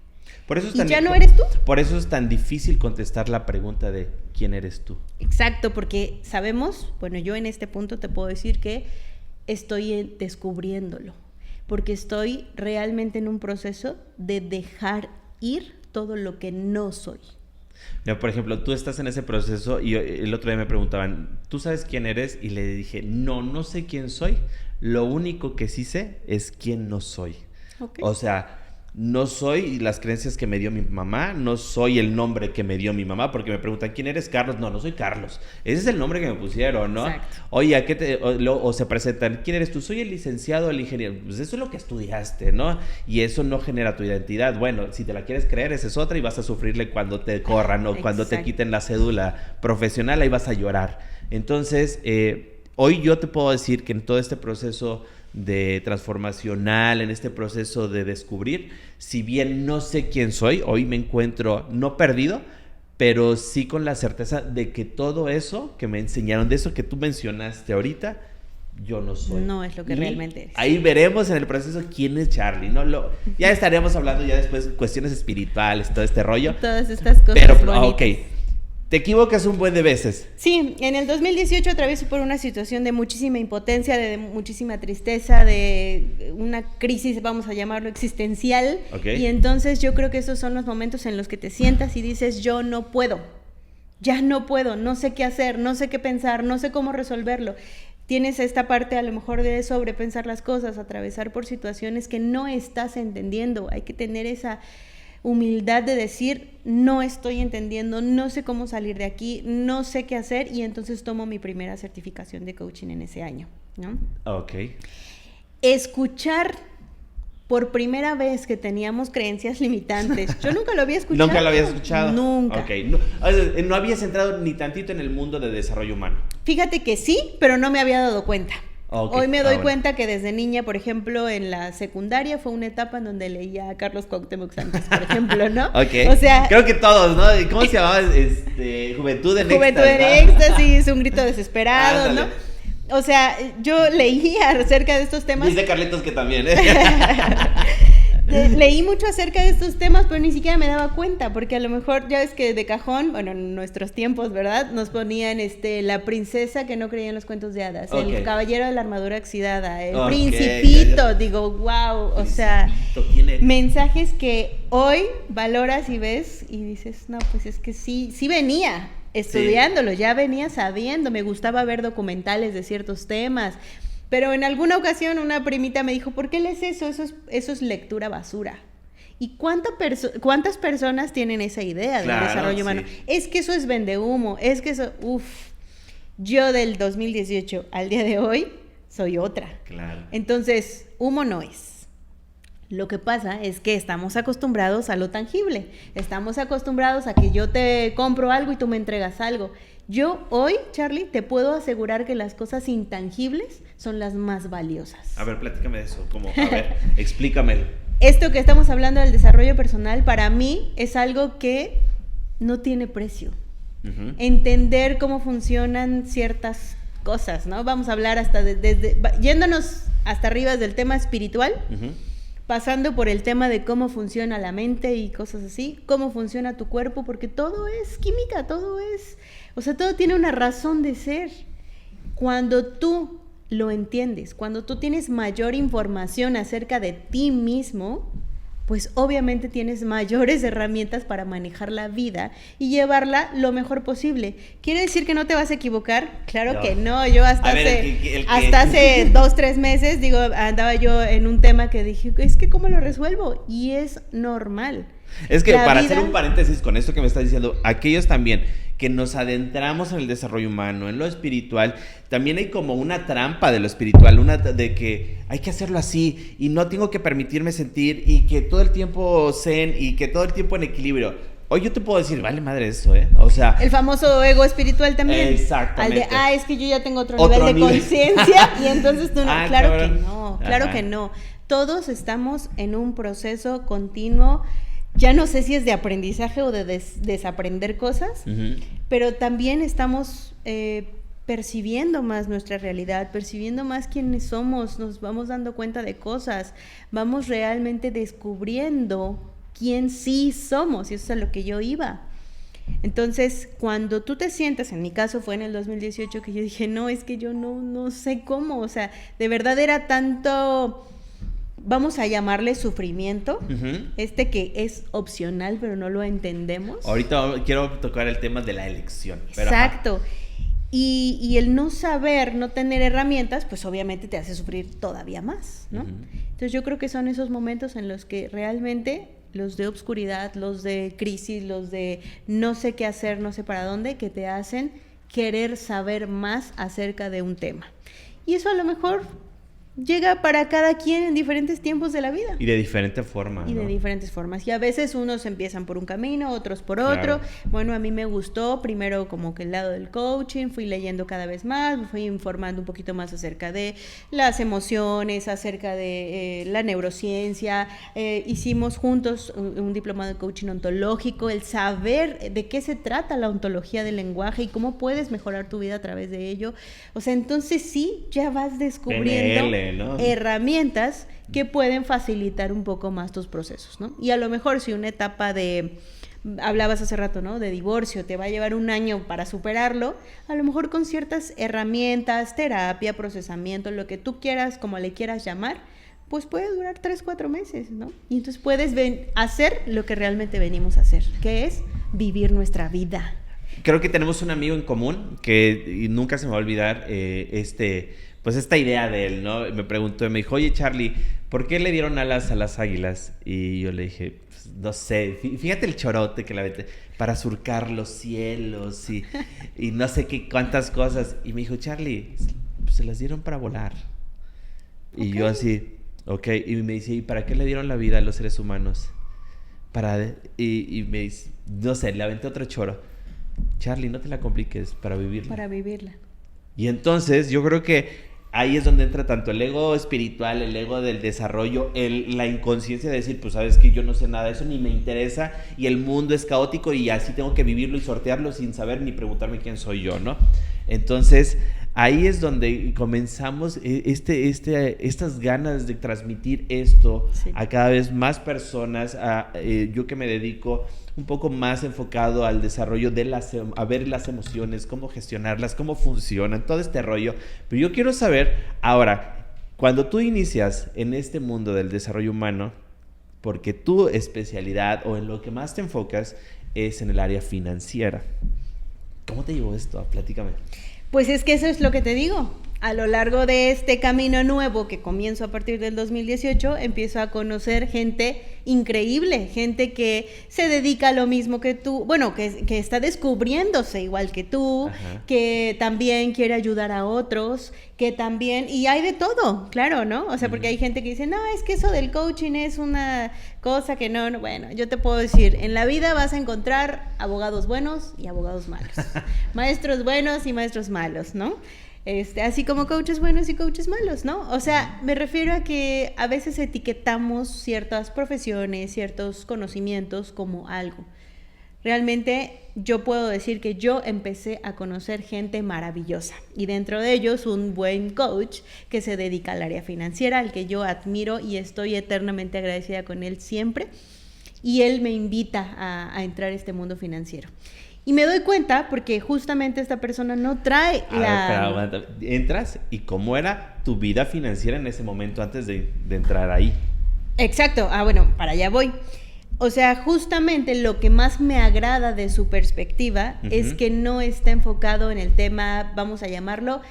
Por eso es ¿Y ya no eres tú? Por eso es tan difícil contestar la pregunta de ¿quién eres tú? Exacto, porque sabemos, bueno, yo en este punto te puedo decir que estoy descubriéndolo, porque estoy realmente en un proceso de dejar ir todo lo que no soy. No, por ejemplo, tú estás en ese proceso y el otro día me preguntaban, ¿tú sabes quién eres? Y le dije, no sé quién soy, lo único que sí sé es quién no soy. Okay. O sea, no soy las creencias que me dio mi mamá, no soy el nombre que me dio mi mamá, porque me preguntan, ¿quién eres? Carlos. No soy Carlos. Ese es el nombre que me pusieron, ¿no? Exacto. Oye, ¿a qué o se presentan? ¿Quién eres tú? Soy el licenciado, el ingeniero. Pues eso es lo que estudiaste, ¿no? Y eso no genera tu identidad. Bueno, si te la quieres creer, esa es otra y vas a sufrirle cuando te corran o cuando te quiten la cédula profesional, ahí vas a llorar. Entonces, hoy yo te puedo decir que en todo este proceso de transformacional, en este proceso de descubrir, si bien no sé quién soy, hoy me encuentro no perdido, pero sí con la certeza de que todo eso que me enseñaron, de eso que tú mencionaste ahorita, yo no soy. No es lo que realmente eres. Ahí veremos en el proceso quién es Charly, ¿no? Ya estaremos hablando ya después cuestiones espirituales, todo este rollo. Todas estas cosas pero, bonitas. ok, te equivocas un buen de veces. Sí, en el 2018 atravesé por una situación de muchísima impotencia, de muchísima tristeza, de una crisis, vamos a llamarlo, existencial. Okay. Y entonces yo creo que esos son los momentos en los que te sientas y dices, yo no puedo, ya no puedo, no sé qué hacer, no sé qué pensar, no sé cómo resolverlo. Tienes esta parte a lo mejor de sobrepensar las cosas, atravesar por situaciones que no estás entendiendo. Hay que tener esa humildad de decir, no estoy entendiendo, no sé cómo salir de aquí, no sé qué hacer, y entonces tomo mi primera certificación de coaching en ese año, ¿no? Ok. Escuchar por primera vez que teníamos creencias limitantes. Yo nunca lo había escuchado. ¿Nunca lo habías escuchado? Nunca. Ok. No habías entrado ni tantito en el mundo de desarrollo humano. Fíjate que sí, pero no me había dado cuenta. Okay. Hoy me doy cuenta que desde niña, por ejemplo, en la secundaria fue una etapa en donde leía a Carlos Cuauhtémoc Sánchez, por ejemplo, ¿no? Ok. O sea, creo que todos, ¿no? ¿Cómo se llamaba? Juventud en Juventud Éxtasis, en Éxtasis, un grito desesperado, Ándale. ¿no? O sea, yo leía acerca de estos temas. Dice Carlitos que también, Leí mucho acerca de estos temas, pero ni siquiera me daba cuenta, porque a lo mejor ya ves que de cajón, bueno, en nuestros tiempos, ¿verdad? Nos ponían la princesa que no creía en los cuentos de hadas, Okay. el caballero de la armadura oxidada, el Okay, principito, ya. Digo, wow, o sea, mensajes que hoy valoras y ves y dices, no, pues es que sí venía estudiándolo, ya venía sabiendo, me gustaba ver documentales de ciertos temas. Pero en alguna ocasión una primita me dijo, ¿por qué lees eso? Eso es lectura basura. ¿Y cuántas personas tienen esa idea del desarrollo humano? Sí. Es que eso es vendehumo, es que eso, yo del 2018 al día de hoy soy otra. Claro. Entonces, humo no es. Lo que pasa es que estamos acostumbrados a lo tangible, estamos acostumbrados a que yo te compro algo y tú me entregas algo. Yo hoy, Charly, te puedo asegurar que las cosas intangibles son las más valiosas. A ver, platícame de eso. Explícamelo. Esto que estamos hablando del desarrollo personal, para mí es algo que no tiene precio. Uh-huh. Entender cómo funcionan ciertas cosas, ¿no? Vamos a hablar hasta yéndonos hasta arriba del tema espiritual. Uh-huh. Pasando por el tema de cómo funciona la mente y cosas así, cómo funciona tu cuerpo, porque todo es química, todo tiene una razón de ser. Cuando tú lo entiendes, cuando tú tienes mayor información acerca de ti mismo, pues obviamente tienes mayores herramientas para manejar la vida y llevarla lo mejor posible. ¿Quiere decir que no te vas a equivocar? Claro que no. Yo hasta hace 2-3 meses, andaba yo en un tema que dije, es que ¿cómo lo resuelvo? Y es normal. Es que hacer un paréntesis con esto que me estás diciendo, aquellos también que nos adentramos en el desarrollo humano, en lo espiritual, también hay como una trampa de lo espiritual, una de que hay que hacerlo así y no tengo que permitirme sentir y que todo el tiempo zen y que todo el tiempo en equilibrio. Hoy yo te puedo decir, vale madre eso, ¿eh? O sea... El famoso ego espiritual también. Exactamente. Al de, es que yo ya tengo otro nivel de conciencia y entonces tú no... claro cabrón. Que no, claro que no. Todos estamos en un proceso continuo, ya no sé si es de aprendizaje o de desaprender cosas, pero también estamos percibiendo más nuestra realidad, percibiendo más quiénes somos, nos vamos dando cuenta de cosas, vamos realmente descubriendo quién sí somos, y eso es a lo que yo iba. Entonces, cuando tú te sientas, en mi caso fue en el 2018 que yo dije, no, es que yo no sé cómo, o sea, de verdad era tanto, vamos a llamarle sufrimiento, que es opcional, pero no lo entendemos. Ahorita quiero tocar el tema de la elección. Exacto. Y el no saber, no tener herramientas, pues obviamente te hace sufrir todavía más, ¿no? Entonces yo creo que son esos momentos en los que realmente los de obscuridad, los de crisis, los de no sé qué hacer, no sé para dónde, que te hacen querer saber más acerca de un tema. Y eso a lo mejor llega para cada quien en diferentes tiempos de la vida. Y de diferente forma. Y de diferentes formas. Y a veces unos empiezan por un camino, otros por otro. Bueno, a mí me gustó primero como que el lado del coaching, fui leyendo cada vez más, me fui informando un poquito más acerca de las emociones, acerca de la neurociencia. Hicimos juntos un diplomado de coaching ontológico, el saber de qué se trata la ontología del lenguaje y cómo puedes mejorar tu vida a través de ello. O sea, entonces sí, ya vas descubriendo... PNL, ¿no? Herramientas que pueden facilitar un poco más tus procesos, ¿no? Y a lo mejor si una etapa hablabas hace rato, ¿no? De divorcio, te va a llevar un año para superarlo, a lo mejor con ciertas herramientas, terapia, procesamiento, lo que tú quieras, como le quieras llamar, pues puede durar 3-4 meses, ¿no? Y entonces puedes hacer lo que realmente venimos a hacer, que es vivir nuestra vida. Creo que tenemos un amigo en común que nunca se me va a olvidar, pues esta idea de él, ¿no? Me dijo, oye Charlie, ¿por qué le dieron alas a las águilas? Y yo le dije, pues, no sé, fíjate el chorote que la vete, para surcar los cielos y no sé qué cuántas cosas. Y me dijo, Charlie, pues, se las dieron para volar. Y yo así, y me dice, ¿y para qué le dieron la vida a los seres humanos? Y me dice, no sé, le aventé otro choro. Charlie, no te la compliques, para vivirla. Para vivirla. Y entonces yo creo que ahí es donde entra tanto el ego espiritual, el ego del desarrollo, la inconsciencia de decir, pues sabes que yo no sé nada de eso, ni me interesa, y el mundo es caótico y así tengo que vivirlo y sortearlo sin saber ni preguntarme quién soy yo, ¿no? Entonces, ahí es donde comenzamos estas ganas de transmitir esto a cada vez más personas, yo que me dedico un poco más enfocado al desarrollo a ver las emociones, cómo gestionarlas, cómo funcionan, todo este rollo. Pero yo quiero saber, ahora, cuando tú inicias en este mundo del desarrollo humano, porque tu especialidad o en lo que más te enfocas es en el área financiera. ¿Cómo te llevó esto? Platícame. Pues es que eso es lo que te digo. A lo largo de este camino nuevo que comienzo a partir del 2018, empiezo a conocer gente increíble, gente que se dedica a lo mismo que tú, bueno, que está descubriéndose igual que tú, que también quiere ayudar a otros, que también, y hay de todo, claro, ¿no? O sea, porque hay gente que dice, no, es que eso del coaching es una cosa que no, bueno, yo te puedo decir, en la vida vas a encontrar abogados buenos y abogados malos, maestros buenos y maestros malos, ¿no? Así como coaches buenos y coaches malos, ¿no? O sea, me refiero a que a veces etiquetamos ciertas profesiones, ciertos conocimientos como algo. Realmente yo puedo decir que yo empecé a conocer gente maravillosa y dentro de ellos un buen coach que se dedica al área financiera, al que yo admiro y estoy eternamente agradecida con él siempre, y él me invita a entrar a este mundo financiero. Y me doy cuenta porque justamente esta persona no trae Pero, entras y cómo era tu vida financiera en ese momento antes de entrar ahí. Exacto. Bueno, para allá voy. O sea, justamente lo que más me agrada de su perspectiva es que no está enfocado en el tema, vamos a llamarlo,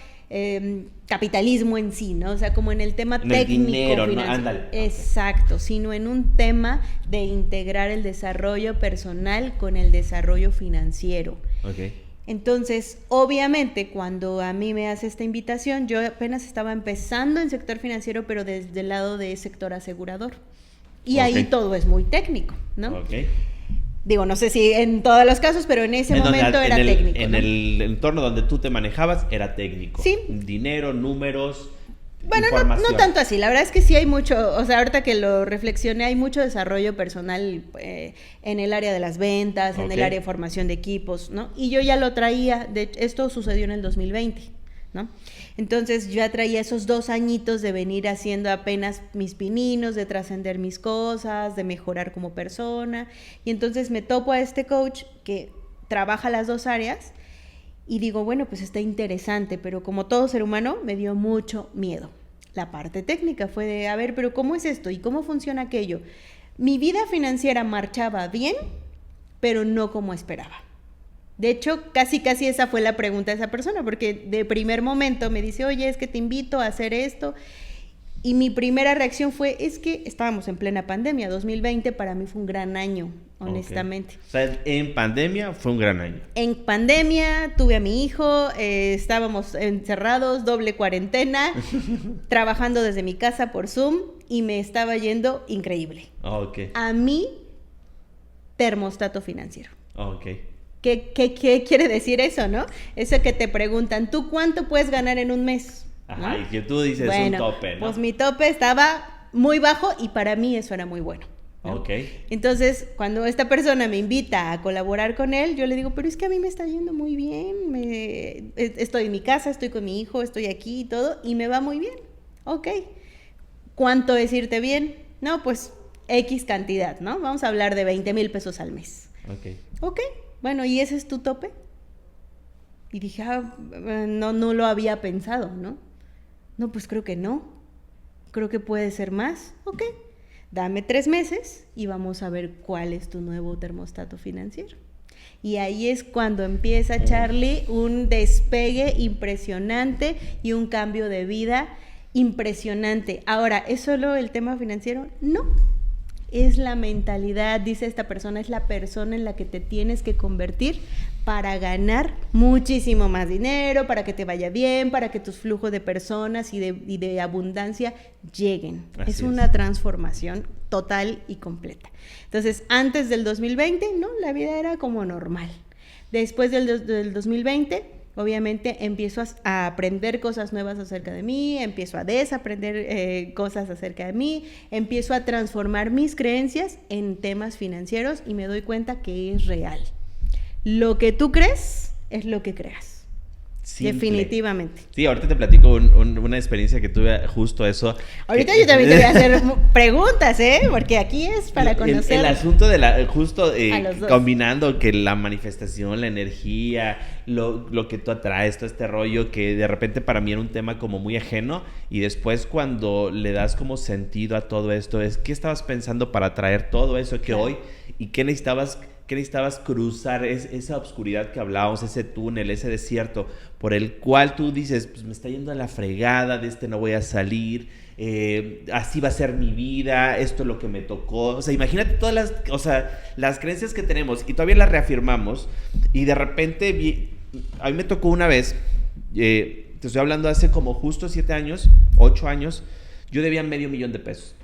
capitalismo en sí, ¿no? O sea, como en el tema técnico. El dinero, ¿no? Ándale. Exacto, sino en un tema de integrar el desarrollo personal con el desarrollo financiero. Ok. Entonces, obviamente, cuando a mí me hace esta invitación, yo apenas estaba empezando en sector financiero, pero desde el lado de sector asegurador. Y ahí todo es muy técnico, ¿no? Ok. Digo, no sé si en todos los casos, pero en ese momento era técnico. En el entorno donde tú te manejabas era técnico. Sí. Dinero, números, bueno, no tanto así. La verdad es que sí hay mucho, o sea, ahorita que lo reflexioné, hay mucho desarrollo personal en el área de las ventas, en el área de formación de equipos, ¿no? Y yo ya lo traía, esto sucedió en el 2020, ¿no? Entonces yo ya traía esos 2 añitos de venir haciendo apenas mis pininos, de trascender mis cosas, de mejorar como persona. Y entonces me topo a este coach que trabaja las 2 áreas y digo, bueno, pues está interesante, pero como todo ser humano me dio mucho miedo. La parte técnica fue de, a ver, pero ¿cómo es esto? ¿Y cómo funciona aquello? Mi vida financiera marchaba bien, pero no como esperaba. De hecho, casi esa fue la pregunta de esa persona, porque de primer momento me dice, oye, es que te invito a hacer esto. Y mi primera reacción fue, es que estábamos en plena pandemia. 2020 para mí fue un gran año, honestamente. O sea, en pandemia fue un gran año. En pandemia tuve a mi hijo, estábamos encerrados, doble cuarentena, trabajando desde mi casa por Zoom y me estaba yendo increíble. A mí, termostato financiero. ¿Qué quiere decir eso, no? Eso que te preguntan, ¿tú cuánto puedes ganar en un mes? Ajá, ¿no? Y que tú dices un tope, ¿no? Pues mi tope estaba muy bajo y para mí eso era muy bueno, ¿no? Entonces, cuando esta persona me invita a colaborar con él, yo le digo, pero es que a mí me está yendo muy bien, estoy en mi casa, estoy con mi hijo, estoy aquí y todo, y me va muy bien. ¿Cuánto es irte bien? No, pues X cantidad, ¿no? Vamos a hablar de 20,000 pesos al mes. Bueno, ¿y ese es tu tope? Y dije, no lo había pensado, ¿no? No, pues creo que no. Creo que puede ser más. Dame 3 meses y vamos a ver cuál es tu nuevo termostato financiero. Y ahí es cuando empieza, Charlie, un despegue impresionante y un cambio de vida impresionante. Ahora, ¿es solo el tema financiero? No. Es la mentalidad, dice esta persona, es la persona en la que te tienes que convertir para ganar muchísimo más dinero, para que te vaya bien, para que tus flujos de personas y de abundancia lleguen. Es una transformación total y completa. Entonces, antes del 2020, ¿no? La vida era como normal. Después del 2020... obviamente empiezo a aprender cosas nuevas acerca de mí, empiezo a desaprender cosas acerca de mí, empiezo a transformar mis creencias en temas financieros y me doy cuenta que es real. Lo que tú crees es lo que creas. Simple. Definitivamente. Sí, ahorita te platico una experiencia que tuve justo eso. Ahorita yo también te voy a hacer preguntas, porque aquí es para conocer. El asunto de justo combinando que la manifestación, la energía, lo que tú atraes, todo este rollo que de repente para mí era un tema como muy ajeno y después cuando le das como sentido a todo esto es ¿qué estabas pensando para atraer todo eso que hoy y qué necesitabas cruzar esa oscuridad que hablábamos, ese túnel, ese desierto por el cual tú dices, pues me está yendo a la fregada, de este no voy a salir, así va a ser mi vida, esto es lo que me tocó. O sea, imagínate todas las creencias que tenemos y todavía las reafirmamos y de repente a mí me tocó una vez, te estoy hablando hace como justo 7 años, 8 años, yo debía $500,000 de pesos.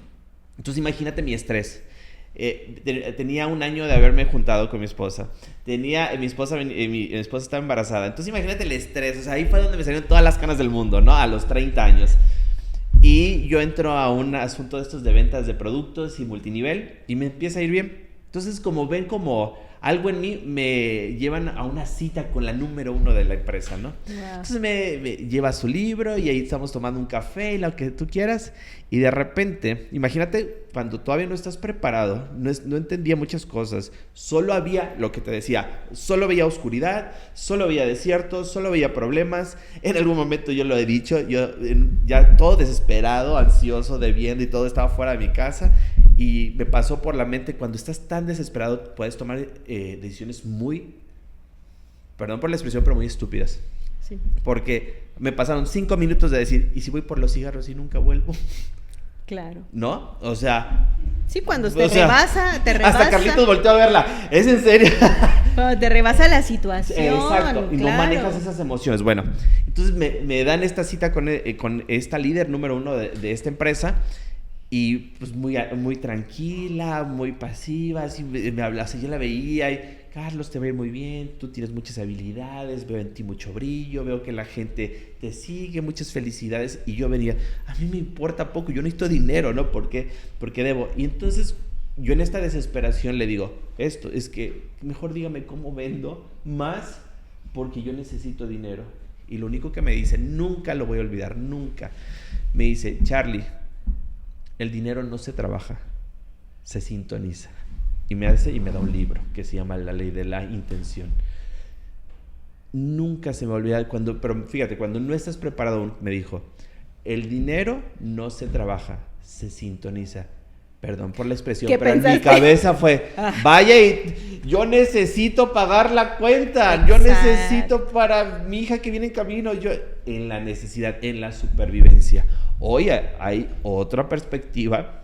Entonces imagínate mi estrés. Tenía 1 año de haberme juntado con mi esposa. Mi esposa estaba embarazada. Entonces imagínate el estrés. O sea, ahí fue donde me salieron todas las canas del mundo, ¿no? A los 30 años. Y yo entro a un asunto de estos de ventas de productos y multinivel y me empieza a ir bien. Entonces, como ven, como algo en mí me llevan a una cita con la número 1 de la empresa, ¿no? Wow. Entonces me lleva su libro y ahí estamos tomando un café y lo que tú quieras. Y de repente, imagínate cuando todavía no estás preparado, no entendía muchas cosas. Solo había lo que te decía, solo veía oscuridad, solo veía desiertos, solo veía problemas. En algún momento yo lo he dicho, yo ya todo desesperado, ansioso, debiendo y todo estaba fuera de mi casa. Y me pasó por la mente, cuando estás tan desesperado, puedes tomar decisiones muy, perdón por la expresión, pero muy estúpidas. Sí. Porque me pasaron 5 minutos de decir, ¿y si voy por los cigarros y nunca vuelvo? Claro. ¿No? O sea... Sí, cuando te rebasa. Hasta Carlitos volteó a verla. ¿Es en serio? Cuando te rebasa la situación. Exacto. Y claro. no manejas esas emociones. Bueno, entonces me dan esta cita con esta líder número 1 de esta empresa. Y pues muy tranquila, muy pasiva. Así me hablaba, así yo la veía y... Carlos, te va a ir muy bien, tú tienes muchas habilidades, veo en ti mucho brillo, veo que la gente te sigue, muchas felicidades. Y yo venía, a mí me importa poco, yo necesito dinero, ¿no? ¿Por qué debo? Y entonces yo en esta desesperación le digo, esto, es que mejor dígame cómo vendo más porque yo necesito dinero. Y lo único que me dice, nunca lo voy a olvidar, nunca. Me dice, Charlie, el dinero no se trabaja, se sintoniza. Y me da un libro que se llama La Ley de la Intención. Nunca se me olvida pero fíjate, cuando no estás preparado aún, me dijo, el dinero no se trabaja, se sintoniza. Perdón por la expresión, pero en mi cabeza fue, vaya, y yo necesito pagar la cuenta, exacto. Yo necesito para mi hija que viene en camino, yo en la necesidad, en la supervivencia. Hoy hay otra perspectiva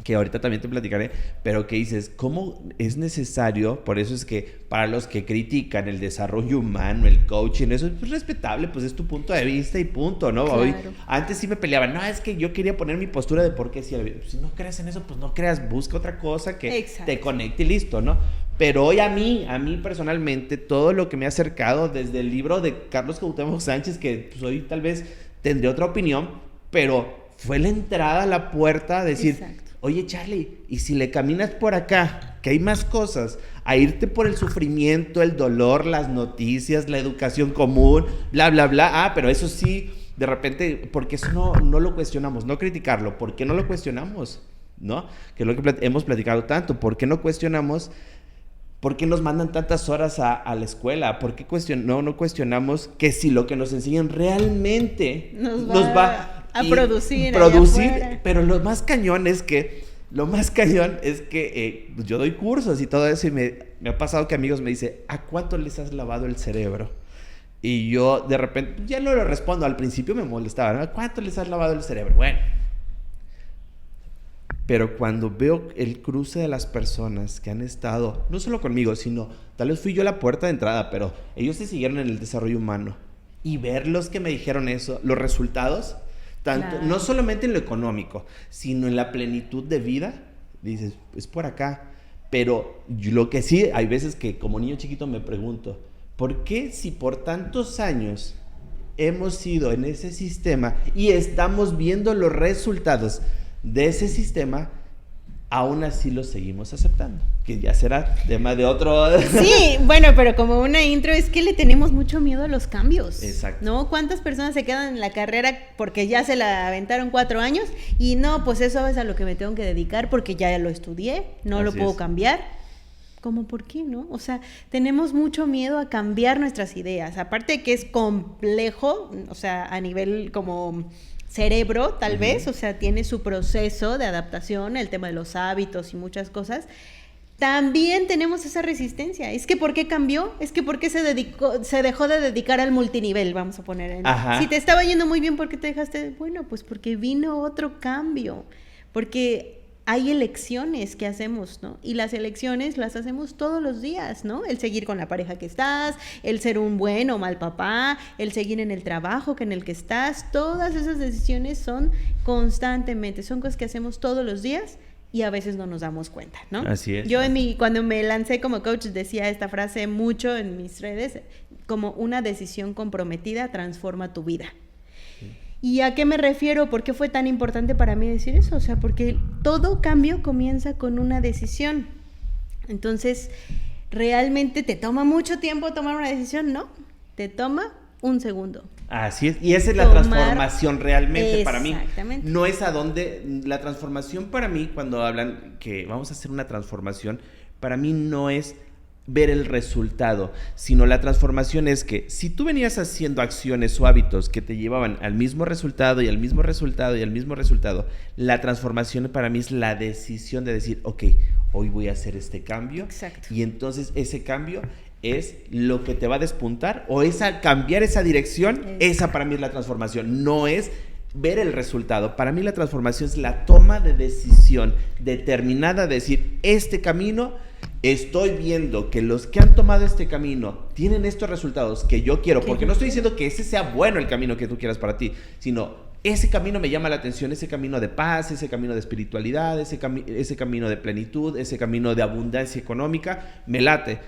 que ahorita también te platicaré, pero que dices, ¿cómo es necesario? Por eso es que para los que critican el desarrollo humano, el coaching, eso es respetable, pues es tu punto de vista y punto, ¿no? Claro. Hoy, antes sí me peleaban, no, es que yo quería poner mi postura de por qué si no creas en eso, pues no creas, busca otra cosa que exacto. Te conecte y listo, ¿no? Pero hoy a mí personalmente, todo lo que me ha acercado desde el libro de Carlos Cuauhtémoc Sánchez, que pues, hoy tal vez tendré otra opinión, pero fue la entrada a la puerta a decir... Exacto. Oye, Charlie, ¿y si le caminas por acá, que hay más cosas, a irte por el sufrimiento, el dolor, las noticias, la educación común, bla, bla, bla? Ah, pero eso sí, de repente, porque eso no lo cuestionamos, no criticarlo. ¿Por qué no lo cuestionamos? ¿No? Que es lo que hemos platicado tanto. ¿Por qué no cuestionamos? ¿Por qué nos mandan tantas horas a la escuela? ¿Por qué no cuestionamos que si lo que nos enseñan realmente nos va a producir, pero lo más cañón es que yo doy cursos y todo eso y me ha pasado que amigos me dicen, ¿a cuánto les has lavado el cerebro? Y yo de repente, ya no lo respondo, al principio me molestaba, ¿no? ¿A cuánto les has lavado el cerebro? Bueno, pero cuando veo el cruce de las personas que han estado, no solo conmigo, sino tal vez fui yo la puerta de entrada, pero ellos se siguieron en el desarrollo humano y ver los que me dijeron eso, los resultados... Tanto, claro. No solamente en lo económico, sino en la plenitud de vida, dices, es por acá. Pero lo que sí, hay veces que como niño chiquito me pregunto, ¿por qué si por tantos años hemos sido en ese sistema y estamos viendo los resultados de ese sistema, aún así lo seguimos aceptando? Que ya será tema de otro... Sí, bueno, pero como una intro es que le tenemos mucho miedo a los cambios. Exacto. ¿No? ¿Cuántas personas se quedan en la carrera porque ya se la aventaron 4 años? Y no, pues eso es a lo que me tengo que dedicar porque ya lo estudié, no así lo puedo cambiar. ¿Cómo por qué, no? O sea, tenemos mucho miedo a cambiar nuestras ideas. Aparte de que es complejo, o sea, a nivel como... cerebro, tal vez, o sea, tiene su proceso de adaptación, el tema de los hábitos y muchas cosas. También tenemos esa resistencia. Es que ¿por qué cambió? Es que ¿por qué se dejó de dedicar al multinivel? Vamos a poner en... Si te estaba yendo muy bien, ¿por qué te dejaste? Bueno, pues porque vino otro cambio. Porque hay elecciones que hacemos, ¿no? Y las elecciones las hacemos todos los días, ¿no? El seguir con la pareja que estás, el ser un buen o mal papá, el seguir en el trabajo en el que estás. Todas esas decisiones son constantemente, son cosas que hacemos todos los días y a veces no nos damos cuenta, ¿no? Así es. Yo cuando me lancé como coach decía esta frase mucho en mis redes, como una decisión comprometida transforma tu vida. ¿Y a qué me refiero? ¿Por qué fue tan importante para mí decir eso? O sea, porque todo cambio comienza con una decisión. Entonces, ¿realmente te toma mucho tiempo tomar una decisión? No, te toma 1 segundo. Así es, y esa es la transformación realmente para mí. Exactamente. No es a dónde, la transformación para mí, cuando hablan que vamos a hacer una transformación, para mí no es ver el resultado, sino la transformación es que si tú venías haciendo acciones o hábitos que te llevaban al mismo resultado y al mismo resultado y al mismo resultado, la transformación para mí es la decisión de decir, ok, hoy voy a hacer este cambio. Exacto. Y entonces ese cambio es lo que te va a despuntar o cambiar esa dirección, esa para mí es la transformación, no es ver el resultado. Para mí la transformación es la toma de decisión determinada de decir, este camino, estoy viendo que los que han tomado este camino tienen estos resultados que yo quiero, porque no estoy diciendo que ese sea bueno el camino que tú quieras para ti, sino ese camino me llama la atención, ese camino de paz, ese camino de espiritualidad, ese camino de plenitud, ese camino de abundancia económica, me late.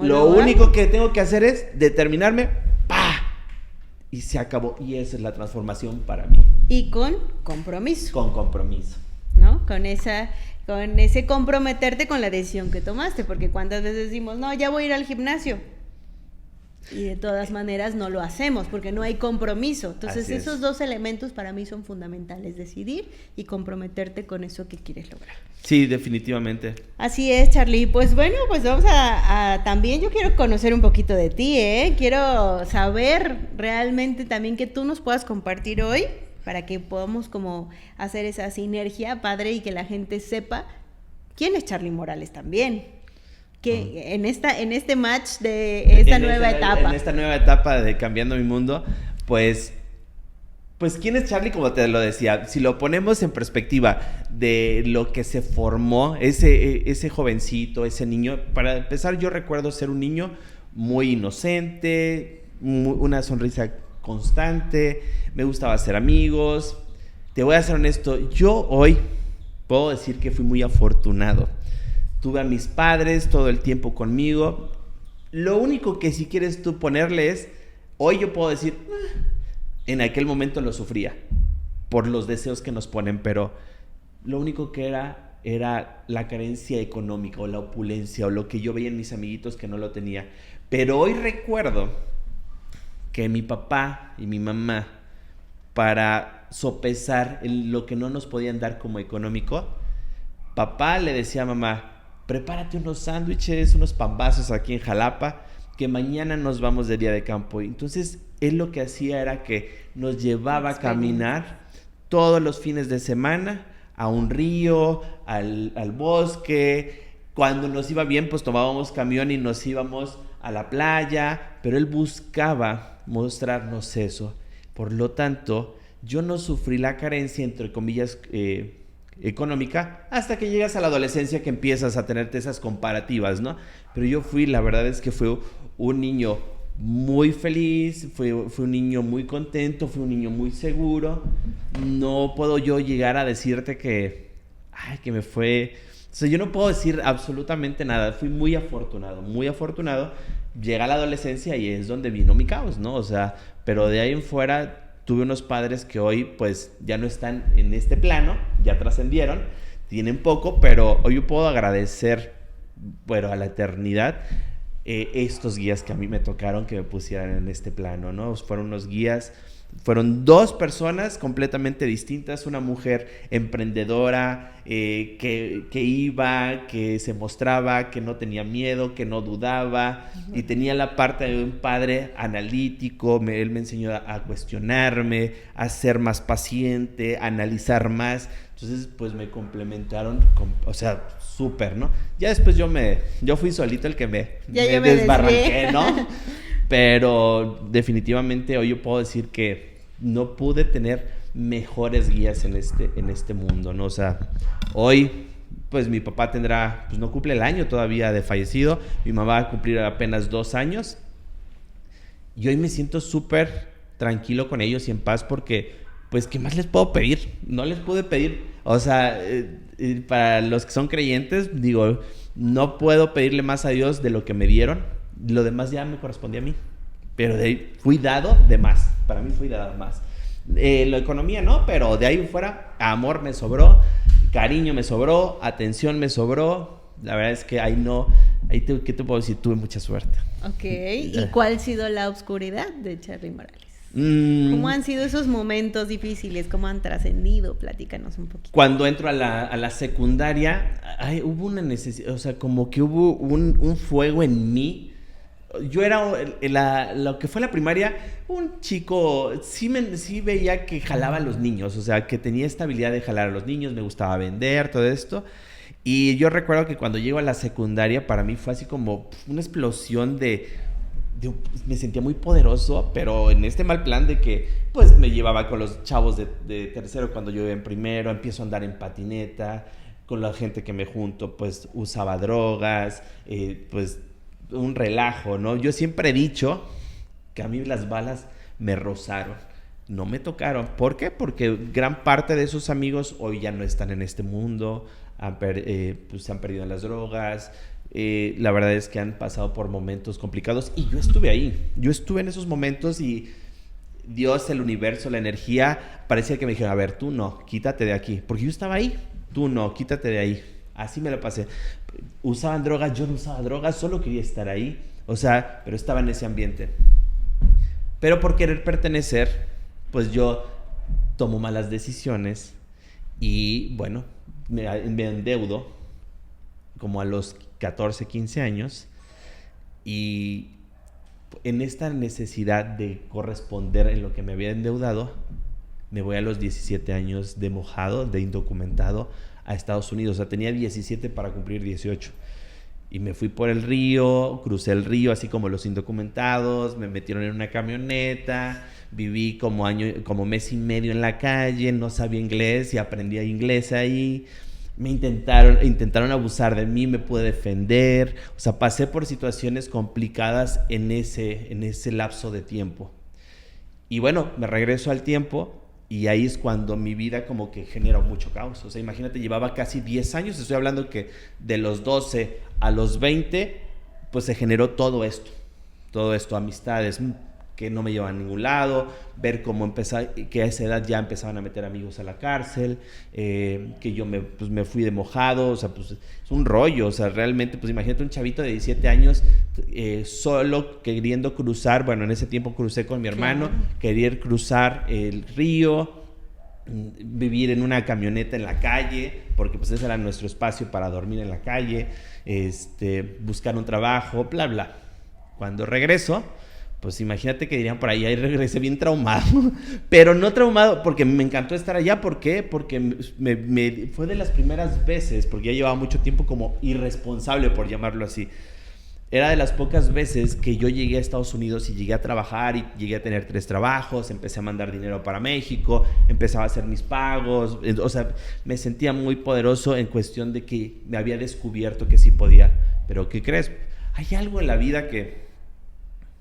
Lo único que tengo que hacer es determinarme, ¡pah! Y se acabó. Y esa es la transformación para mí. Y con compromiso. Con compromiso. ¿No? Con ese comprometerte con la decisión que tomaste. Porque cuántas veces decimos, no, ya voy a ir al gimnasio. Y de todas maneras no lo hacemos porque no hay compromiso. Entonces esos dos elementos para mí son fundamentales. Decidir y comprometerte con eso que quieres lograr. Sí, definitivamente. Así es, Charly. Pues bueno, pues vamos a también yo quiero conocer un poquito de ti, ¿eh? Quiero saber realmente también que tú nos puedas compartir hoy para que podamos como hacer esa sinergia padre y que la gente sepa quién es Charly Morales también. Que en este match de esta nueva etapa. En esta nueva etapa de Cambiando Mi Mundo, pues ¿quién es Charly? Como te lo decía, si lo ponemos en perspectiva de lo que se formó, ese jovencito, ese niño, para empezar yo recuerdo ser un niño muy inocente, una sonrisa constante, me gustaba hacer amigos. Te voy a ser honesto, yo hoy puedo decir que fui muy afortunado. Tuve a mis padres todo el tiempo conmigo. Lo único que si quieres tú ponerle es, hoy yo puedo decir, en aquel momento lo sufría por los deseos que nos ponen, pero lo único que era la carencia económica o la opulencia o lo que yo veía en mis amiguitos que no lo tenía. Pero hoy recuerdo que mi papá y mi mamá, para sopesar lo que no nos podían dar como económico, papá le decía a mamá, prepárate unos sándwiches, unos pambazos aquí en Jalapa, que mañana nos vamos de día de campo. Entonces, él lo que hacía era que nos llevaba a caminar todos los fines de semana a un río, al bosque. Cuando nos iba bien, pues tomábamos camión y nos íbamos a la playa, pero él buscaba mostrarnos eso. Por lo tanto, yo no sufrí la carencia, entre comillas, económica, hasta que llegas a la adolescencia que empiezas a tenerte esas comparativas, ¿no? Pero yo la verdad es que fui un niño muy feliz, fui un niño muy contento, fui un niño muy seguro. No puedo yo llegar a decirte que me fue... O sea, yo no puedo decir absolutamente nada. Fui muy afortunado, muy afortunado. Llega la adolescencia y es donde vino mi caos, ¿no? O sea, pero de ahí en fuera tuve unos padres que hoy pues ya no están en este plano, ya trascendieron, tienen poco, pero hoy yo puedo agradecer, bueno, a la eternidad estos guías que a mí me tocaron que me pusieran en este plano, ¿no? Fueron unos guías, fueron dos personas completamente distintas, una mujer emprendedora que iba, que se mostraba, que no tenía miedo, que no dudaba, y tenía la parte de un padre analítico. Él me enseñó a cuestionarme, a ser más paciente, a analizar más. Entonces pues me complementaron, o sea, súper, ¿no? Ya después yo fui solito el que me desbarranqué, ¿no? Pero definitivamente hoy yo puedo decir que no pude tener mejores guías en este mundo, ¿no? O sea, hoy pues mi papá tendrá, pues no cumple el año todavía de fallecido, mi mamá va a cumplir apenas 2 años y hoy me siento súper tranquilo con ellos y en paz porque pues ¿qué más les puedo pedir? No les pude pedir, o sea, para los que son creyentes, digo, no puedo pedirle más a Dios de lo que me dieron. Lo demás ya me correspondía a mí. Pero de ahí fui dado de más. Para mí fui dado más. La economía no, pero de ahí fuera, amor me sobró, cariño me sobró, atención me sobró. La verdad es que ¿qué te puedo decir? Tuve mucha suerte. Ok. ¿Y cuál ha sido la oscuridad de Charly Morales? ¿Cómo han sido esos momentos difíciles? ¿Cómo han trascendido? Platícanos un poquito. Cuando entro a la secundaria, hubo una necesidad, o sea, como que hubo un fuego en mí. Yo era, lo que fue la primaria, un chico, sí veía que jalaba a los niños, o sea, que tenía esta habilidad de jalar a los niños, me gustaba vender, todo esto. Y yo recuerdo que cuando llego a la secundaria, para mí fue así como una explosión de me sentía muy poderoso, pero en este mal plan de que pues me llevaba con los chavos de tercero cuando yo iba en primero, empiezo a andar en patineta, con la gente que me junto pues usaba drogas, pues un relajo, ¿no? Yo siempre he dicho que a mí las balas me rozaron, no me tocaron. ¿Por qué? Porque gran parte de esos amigos hoy ya no están en este mundo, pues se han perdido en las drogas. La verdad es que han pasado por momentos complicados y yo estuve ahí, yo estuve en esos momentos y Dios, el universo, la energía, parecía que me dijeron, a ver, tú no, quítate de aquí, porque yo estaba ahí, tú no, quítate de ahí. Así me la pasé. Usaban drogas, yo no usaba drogas, solo quería estar ahí, o sea, pero estaba en ese ambiente. Pero por querer pertenecer, pues yo tomo malas decisiones y bueno, me endeudo como a los 14, 15 años y en esta necesidad de corresponder en lo que me había endeudado, me voy a los 17 años de mojado, de indocumentado a Estados Unidos. O sea, tenía 17 para cumplir 18. Y me fui por el río, crucé el río así como los indocumentados, me metieron en una camioneta, viví como mes y medio en la calle, no sabía inglés y aprendí inglés ahí. Me intentaron abusar de mí, me pude defender, o sea, pasé por situaciones complicadas en ese lapso de tiempo. Y bueno, me regreso al tiempo y ahí es cuando mi vida como que generó mucho caos. O sea, imagínate, llevaba casi 10 años, estoy hablando que de los 12 a los 20, pues se generó todo esto, amistades que no me llevaban a ningún lado, ver cómo que a esa edad ya empezaban a meter amigos a la cárcel, que yo me fui de mojado, o sea, pues es un rollo, o sea, realmente, pues imagínate un chavito de 17 años solo queriendo cruzar, bueno, en ese tiempo crucé con mi hermano, querer cruzar el río, vivir en una camioneta en la calle, porque pues ese era nuestro espacio para dormir en la calle, buscar un trabajo, bla, bla. Cuando regreso, pues imagínate que dirían por ahí regresé bien traumado, pero no traumado porque me encantó estar allá. ¿Por qué? Porque fue de las primeras veces, porque ya llevaba mucho tiempo como irresponsable, por llamarlo así. Era de las pocas veces que yo llegué a Estados Unidos y llegué a trabajar y llegué a tener 3 trabajos, empecé a mandar dinero para México, empezaba a hacer mis pagos, o sea, me sentía muy poderoso en cuestión de que me había descubierto que sí podía. Pero ¿qué crees? Hay algo en la vida que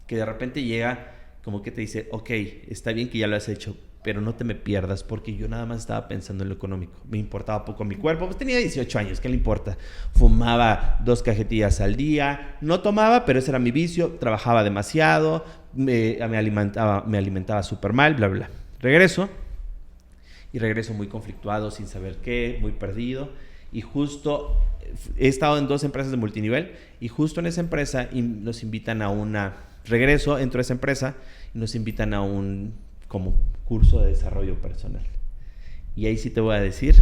de repente llega como que te dice, ok, está bien que ya lo has hecho, pero no te me pierdas, porque yo nada más estaba pensando en lo económico. Me importaba poco mi cuerpo, pues tenía 18 años, ¿qué le importa? Fumaba 2 cajetillas al día, no tomaba, pero ese era mi vicio, trabajaba demasiado, me alimentaba súper mal, bla, bla. Regreso muy conflictuado, sin saber qué, muy perdido, y justo he estado en 2 empresas de multinivel, y justo en esa empresa nos invitan a entro a esa empresa y nos invitan a un como curso de desarrollo personal. Y ahí sí te voy a decir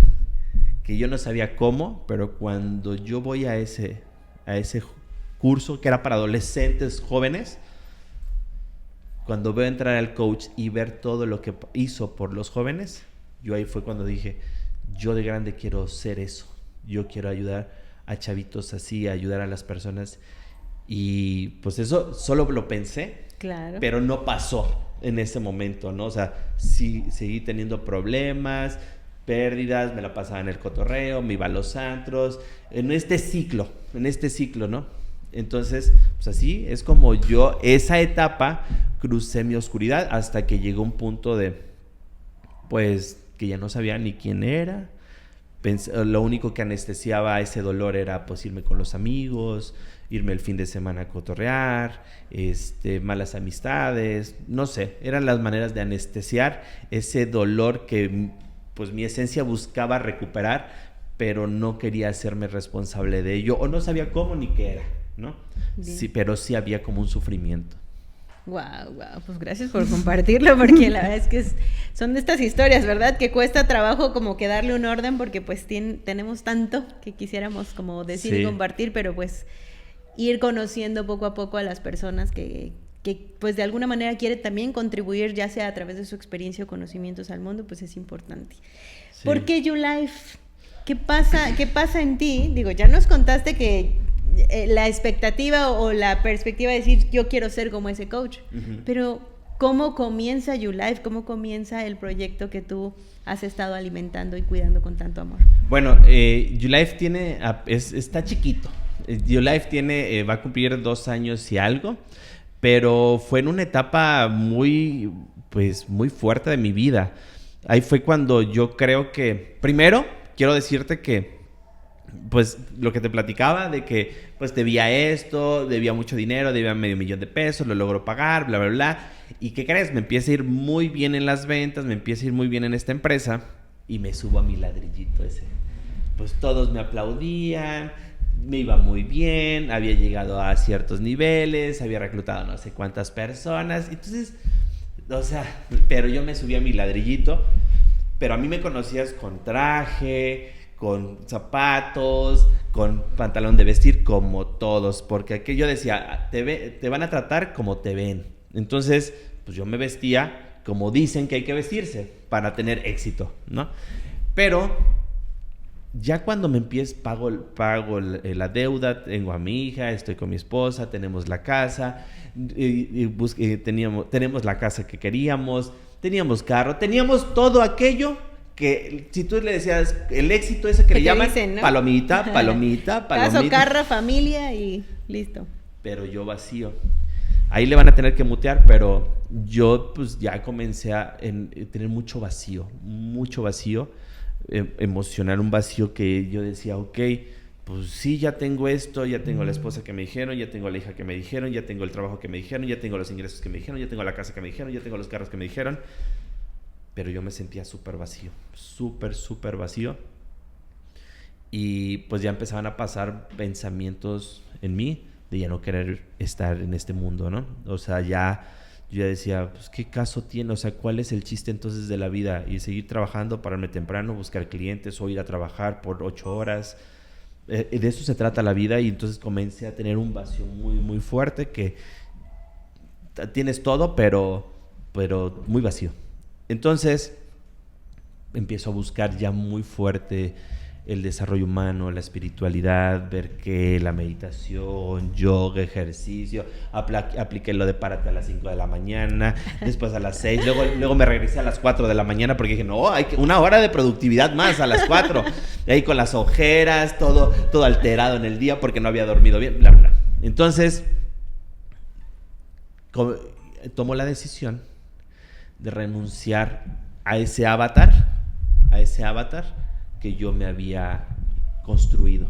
que yo no sabía cómo, pero cuando yo voy a ese curso, que era para adolescentes jóvenes, cuando veo entrar al coach y ver todo lo que hizo por los jóvenes, yo ahí fue cuando dije, yo de grande quiero ser eso. Yo quiero ayudar a chavitos así, ayudar a las personas. Y pues eso solo lo pensé, claro, pero no pasó en ese momento, ¿no? O sea, sí, seguí teniendo problemas, pérdidas, me la pasaba en el cotorreo, me iba a los antros, en este ciclo, ¿no? Entonces, pues así es como yo, esa etapa, crucé mi oscuridad hasta que llegó un punto de, pues, que ya no sabía ni quién era. Lo único que anestesiaba ese dolor era pues irme con los amigos, irme el fin de semana a cotorrear, malas amistades, no sé, eran las maneras de anestesiar ese dolor que pues mi esencia buscaba recuperar, pero no quería hacerme responsable de ello, o no sabía cómo ni qué era, ¿no? Sí, pero sí había como un sufrimiento. Wow, pues gracias por compartirlo, porque la verdad es que son de estas historias, ¿verdad? Que cuesta trabajo como que darle un orden, porque pues tenemos tanto que quisiéramos como decir y compartir, pero pues ir conociendo poco a poco a las personas que pues de alguna manera quieren también contribuir, ya sea a través de su experiencia o conocimientos al mundo, pues es importante. Sí. ¿Por qué YouLife? ¿Qué pasa en ti? Digo, ya nos contaste que la expectativa o la perspectiva de decir, yo quiero ser como ese coach. Pero, ¿cómo comienza YouLife? ¿Cómo comienza el proyecto que tú has estado alimentando y cuidando con tanto amor? Bueno, YouLife está chiquito. YouLife va a cumplir 2 años y algo, pero fue en una etapa muy fuerte de mi vida. Ahí fue cuando yo creo que, primero, quiero decirte que, pues, lo que te platicaba de que, pues, debía mucho dinero, debía $500,000, lo logro pagar, bla, bla, bla. ¿Y qué crees? Me empieza a ir muy bien en las ventas, me empieza a ir muy bien en esta empresa y me subo a mi ladrillito ese. Pues todos me aplaudían, me iba muy bien, había llegado a ciertos niveles, había reclutado no sé cuántas personas. Entonces, o sea, pero yo me subí a mi ladrillito, pero a mí me conocías con traje, con zapatos, con pantalón de vestir, como todos, porque aquí yo decía, te van a tratar como te ven. Entonces, pues yo me vestía como dicen que hay que vestirse para tener éxito, ¿no? Pero ya cuando me empiezo, pago la deuda, tengo a mi hija, estoy con mi esposa, tenemos la casa, tenemos la casa que queríamos, teníamos carro, teníamos todo aquello que si tú le decías el éxito ese que le llaman, dicen, ¿no? palomita. Caso, carro, familia y listo. Pero yo vacío. Ahí le van a tener que mutear, pero yo pues ya comencé a tener mucho vacío emocional, un vacío que yo decía, ok, pues sí, ya tengo esto, ya tengo la esposa que me dijeron, ya tengo la hija que me dijeron, ya tengo el trabajo que me dijeron, ya tengo los ingresos que me dijeron, ya tengo la casa que me dijeron, ya tengo los carros que me dijeron, pero yo me sentía súper vacío, súper vacío. Y pues ya empezaban a pasar pensamientos en mí de ya no querer estar en este mundo, ¿no? O sea, yo ya decía, pues, ¿qué caso tiene? O sea, ¿cuál es el chiste entonces de la vida? Y seguir trabajando, pararme temprano, buscar clientes o ir a trabajar por 8 horas. De eso se trata la vida. Y entonces comencé a tener un vacío muy fuerte que tienes todo, pero muy vacío. Entonces, empiezo a buscar ya muy fuerte el desarrollo humano, la espiritualidad, ver que la meditación, yoga, ejercicio, apliqué lo de párate a las 5 de la mañana, después a las 6, luego me regresé a las 4 de la mañana porque dije, no, hay una hora de productividad más a las 4, y ahí con las ojeras, todo alterado en el día porque no había dormido bien, bla, bla. Entonces, tomo la decisión de renunciar a ese avatar que yo me había construido.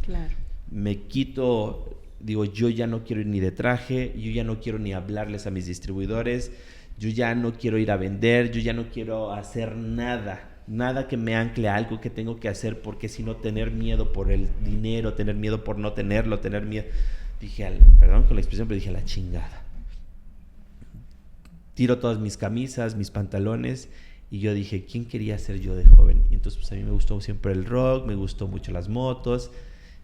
Claro. Me quito, digo, yo ya no quiero ir ni de traje, yo ya no quiero ni hablarles a mis distribuidores, yo ya no quiero ir a vender, yo ya no quiero hacer nada que me ancle a algo que tengo que hacer, porque si no tener miedo por el dinero, tener miedo por no tenerlo, tener miedo. Perdón con la expresión, pero dije a la chingada. Tiro todas mis camisas, mis pantalones. Y yo dije, ¿quién quería ser yo de joven? Y entonces pues a mí me gustó siempre el rock, me gustó mucho las motos.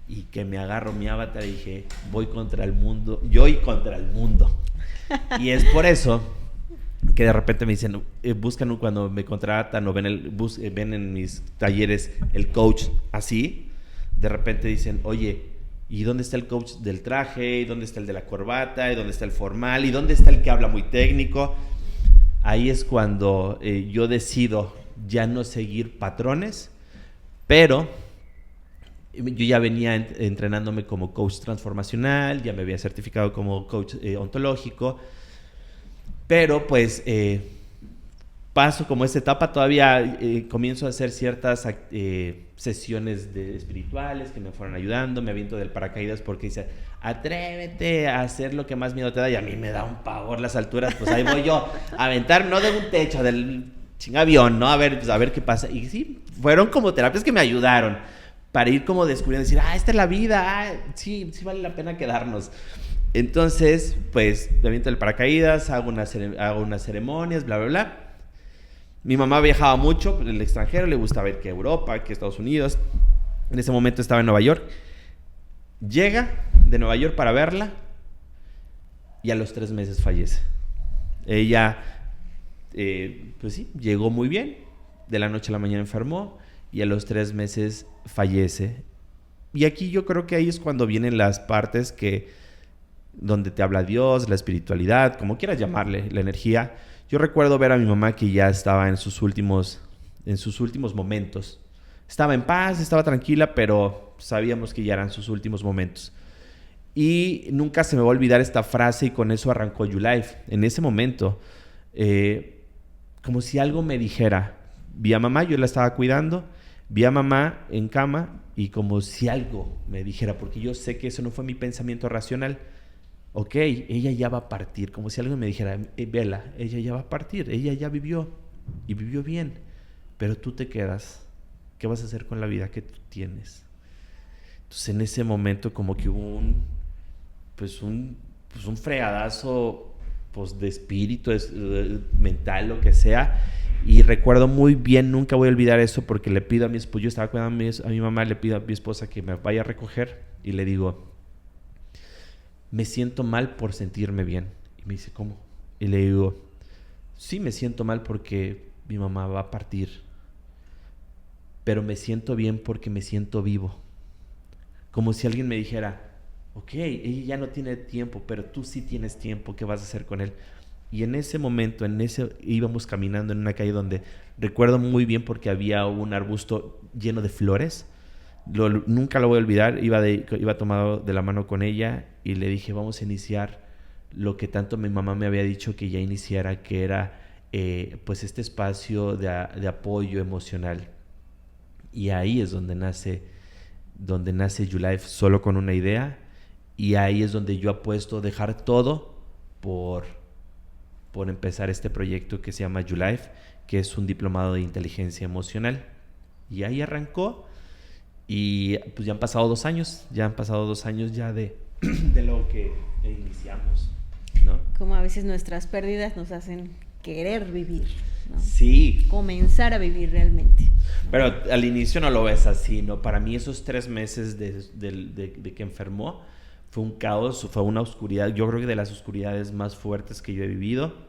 Y que me agarro mi avatar y dije, voy contra el mundo, yo y contra el mundo. Y es por eso que de repente me dicen, buscan cuando me contratan o ven en mis talleres el coach así. De repente dicen, oye, ¿y dónde está el coach del traje? ¿Y dónde está el de la corbata? ¿Y dónde está el formal? ¿Y dónde está el que habla muy técnico? Ahí es cuando yo decido ya no seguir patrones, pero yo ya venía entrenándome como coach transformacional, ya me había certificado como coach ontológico, pero pues paso como esta etapa, todavía comienzo a hacer ciertas sesiones espirituales que me fueron ayudando, me aviento del paracaídas porque dice, atrévete a hacer lo que más miedo te da, y a mí me da un pavor las alturas, pues ahí voy yo a aventar, no de un techo, del chingavión, ¿no? A ver qué pasa. Y sí, fueron como terapias que me ayudaron para ir como descubriendo, decir, esta es la vida, sí vale la pena quedarnos. Entonces, pues, me aviento del paracaídas, hago unas ceremonias, bla, bla, bla. Mi mamá viajaba mucho en el extranjero, le gustaba ir que Europa, que Estados Unidos. En ese momento estaba en Nueva York. Llega de Nueva York para verla y a los 3 meses fallece. Ella, pues sí, llegó muy bien. De la noche a la mañana enfermó y a los 3 meses fallece. Y aquí yo creo que ahí es cuando vienen las partes donde te habla Dios, la espiritualidad, como quieras llamarle, la energía. Yo recuerdo ver a mi mamá que ya estaba en sus últimos momentos. Estaba en paz, estaba tranquila, pero sabíamos que ya eran sus últimos momentos. Y nunca se me va a olvidar esta frase y con eso arrancó YouLife. En ese momento, como si algo me dijera, vi a mamá, yo la estaba cuidando, vi a mamá en cama y como si algo me dijera, porque yo sé que eso no fue mi pensamiento racional. Ok, ella ya va a partir, como si algo me dijera, vela, ella ya va a partir, ella ya vivió y vivió bien, pero tú te quedas. ¿Qué vas a hacer con la vida que tú tienes? Entonces en ese momento como que hubo un fregadazo pues, de espíritu, mental, lo que sea. Y recuerdo muy bien, nunca voy a olvidar eso porque le pido a mi esposa, yo estaba cuidando a mi mamá, le pido a mi esposa que me vaya a recoger y le digo, me siento mal por sentirme bien. Y me dice, ¿cómo? Y le digo, sí, me siento mal porque mi mamá va a partir, pero me siento bien porque me siento vivo. Como si alguien me dijera, ok, ella ya no tiene tiempo, pero tú sí tienes tiempo, ¿qué vas a hacer con él? Y en ese momento, íbamos caminando en una calle donde recuerdo muy bien porque había un arbusto lleno de flores. Nunca lo voy a olvidar, iba tomado de la mano con ella y le dije, vamos a iniciar lo que tanto mi mamá me había dicho que ya iniciara, que era pues este espacio de apoyo emocional. Y ahí es donde nace YouLife, solo con una idea. Y ahí es donde yo apuesto a dejar todo por empezar este proyecto que se llama YouLife, que es un diplomado de inteligencia emocional. Y ahí arrancó. Y pues ya han pasado 2 años. Ya de lo que iniciamos, ¿no? Como a veces nuestras pérdidas nos hacen querer vivir, ¿no? Sí. Comenzar a vivir realmente, ¿no? Pero al inicio no lo ves así, ¿no? Para mí esos 3 meses de que enfermó fue un caos, fue una oscuridad. Yo creo que de las oscuridades más fuertes que yo he vivido.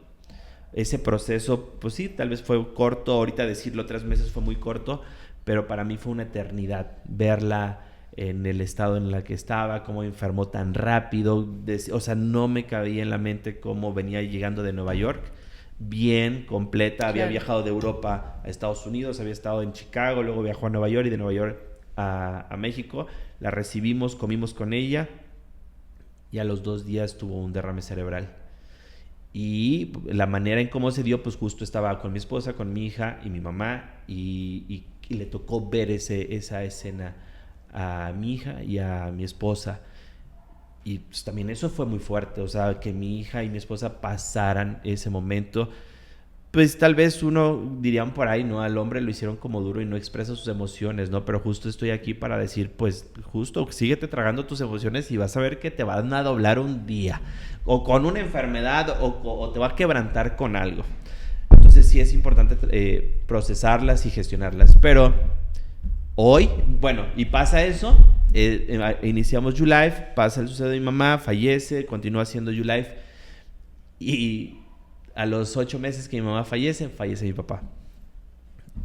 Ese proceso, pues sí, tal vez fue corto. Ahorita decirlo 3 meses fue muy corto, pero para mí fue una eternidad verla en el estado en el que estaba, cómo enfermó tan rápido. O sea, no me cabía en la mente cómo venía llegando de Nueva York bien, completa. Claro. Había viajado de Europa a Estados Unidos, había estado en Chicago, luego viajó a Nueva York y de Nueva York a México. La recibimos, comimos con ella y a los 2 días tuvo un derrame cerebral. Y la manera en cómo se dio, pues justo estaba con mi esposa, con mi hija y mi mamá y le tocó ver esa escena a mi hija y a mi esposa. Y pues también eso fue muy fuerte, o sea, que mi hija y mi esposa pasaran ese momento. Pues tal vez uno dirían por ahí, ¿no? Al hombre lo hicieron como duro y no expresa sus emociones, ¿no? Pero justo estoy aquí para decir, pues justo síguete tragando tus emociones y vas a ver que te van a doblar un día. O con una enfermedad o te va a quebrantar con algo. Entonces sí es importante procesarlas y gestionarlas. Pero hoy, bueno, y pasa eso, iniciamos YouLife, pasa el suceso de mi mamá, fallece, continúa haciendo YouLife y a los 8 meses que mi mamá fallece mi papá.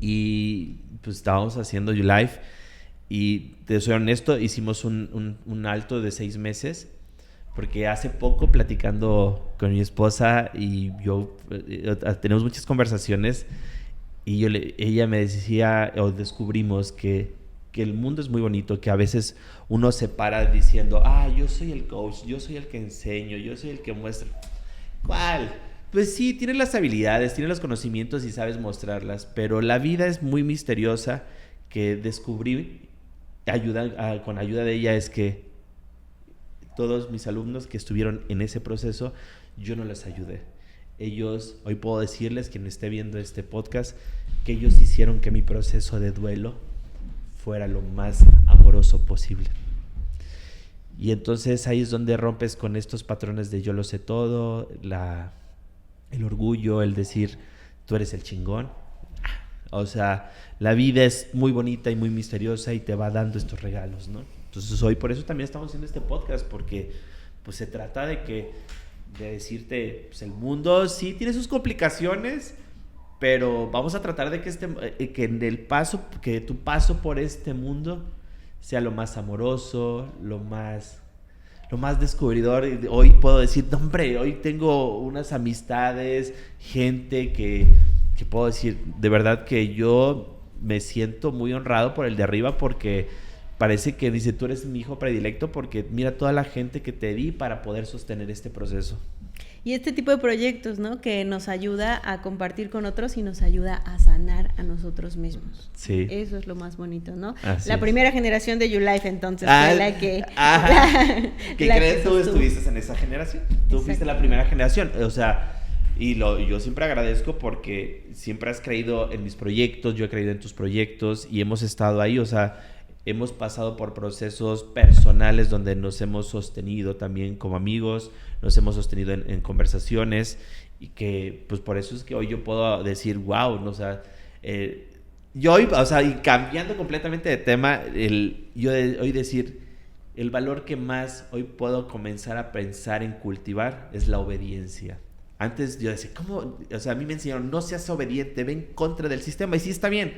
Y pues estábamos haciendo YouLife y te soy honesto, hicimos un alto de 6 meses porque hace poco platicando con mi esposa y yo tenemos muchas conversaciones y ella me decía, o descubrimos que el mundo es muy bonito, que a veces uno se para diciendo, yo soy el coach, yo soy el que enseño, yo soy el que muestra. ¿Cuál? Pues sí, tienes las habilidades, tienes los conocimientos y sabes mostrarlas, pero la vida es muy misteriosa que descubrí, con ayuda de ella, es que todos mis alumnos que estuvieron en ese proceso, yo no les ayudé. Ellos, hoy puedo decirles, quien esté viendo este podcast, que ellos hicieron que mi proceso de duelo fuera lo más amoroso posible. Y entonces ahí es donde rompes con estos patrones de yo lo sé todo, el orgullo, el decir tú eres el chingón. O sea, la vida es muy bonita y muy misteriosa y te va dando estos regalos, ¿no? Entonces hoy por eso también estamos haciendo este podcast, porque pues se trata de decirte, pues el mundo sí tiene sus complicaciones, pero vamos a tratar de que tu paso por este mundo sea lo más amoroso, lo más descubridor. Hoy puedo decir, no, hombre, hoy tengo unas amistades, gente que puedo decir, de verdad que yo me siento muy honrado por el de arriba, porque parece que dice, tú eres mi hijo predilecto, porque mira toda la gente que te di para poder sostener este proceso. Y este tipo de proyectos, ¿no? Que nos ayuda a compartir con otros y nos ayuda a sanar a nosotros mismos. Sí. Eso es lo más bonito, ¿no? Así la es. Primera generación de YouLife, entonces, fue la que... ¿Qué crees? Tú estuviste en esa generación. Tú fuiste la primera generación. O sea, yo siempre agradezco porque siempre has creído en mis proyectos, yo he creído en tus proyectos y hemos estado ahí. O sea, hemos pasado por procesos personales donde nos hemos sostenido también como amigos, nos hemos sostenido en conversaciones, y que pues por eso es que hoy yo puedo decir, wow, ¿no? O sea, yo hoy, o sea, y cambiando completamente de tema, hoy decir, el valor que más hoy puedo comenzar a pensar en cultivar es la obediencia. Antes yo decía, ¿cómo? O sea, a mí me enseñaron, no seas obediente, ve en contra del sistema, y sí está bien.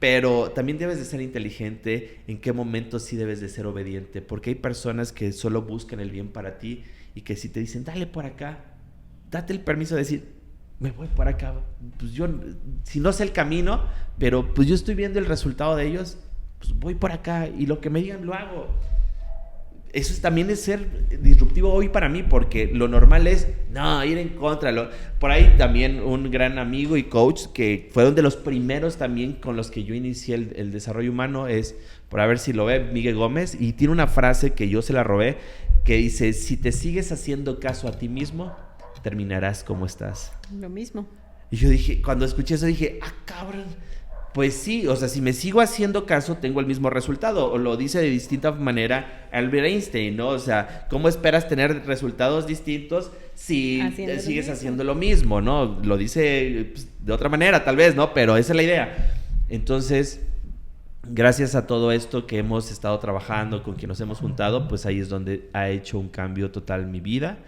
Pero también debes de ser inteligente en qué momento sí debes de ser obediente, porque hay personas que solo buscan el bien para ti y que si te dicen, dale por acá, date el permiso de decir, me voy por acá. Pues yo, si no sé el camino, pero pues yo estoy viendo el resultado de ellos, pues voy por acá y lo que me digan lo hago. Eso también es ser disruptivo hoy para mí, porque lo normal es, no, ir en contra. Por ahí también un gran amigo y coach que fueron de los primeros también con los que yo inicié el desarrollo humano, es, por a ver si lo ve, Miguel Gómez, y tiene una frase que yo se la robé, que dice, si te sigues haciendo caso a ti mismo, terminarás como estás. Lo mismo. Y yo dije, cuando escuché eso dije, cabrón, pues sí, o sea, si me sigo haciendo caso, tengo el mismo resultado. O lo dice de distinta manera Albert Einstein, ¿no? O sea, ¿cómo esperas tener resultados distintos si sigues haciendo lo mismo, ¿no? Lo dice pues, de otra manera, tal vez, ¿no? Pero esa es la idea. Entonces, gracias a todo esto que hemos estado trabajando, con quien nos hemos juntado, pues ahí es donde ha hecho un cambio total en mi vida.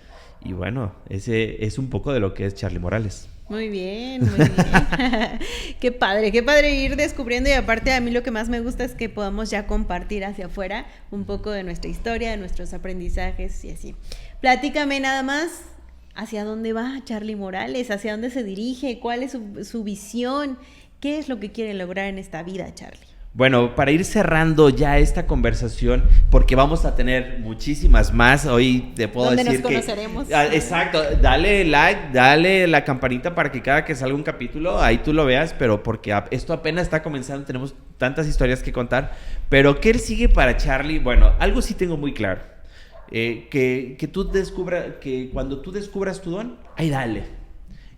Y bueno, ese es un poco de lo que es Charly Morales. Muy bien, muy bien. Qué padre ir descubriendo, y aparte a mí lo que más me gusta es que podamos ya compartir hacia afuera un poco de nuestra historia, de nuestros aprendizajes y así. Platícame nada más, ¿hacia dónde va Charly Morales? ¿Hacia dónde se dirige? ¿Cuál es su visión? ¿Qué es lo que quiere lograr en esta vida, Charly? Bueno, para ir cerrando ya esta conversación, porque vamos a tener muchísimas más, hoy te puedo decir que... ¿Dónde nos conoceremos? Exacto, dale like, dale la campanita para que cada que salga un capítulo, ahí tú lo veas, pero porque esto apenas está comenzando, tenemos tantas historias que contar, pero ¿qué sigue para Charly? Bueno, algo sí tengo muy claro, que cuando tú descubras tu don, ahí dale.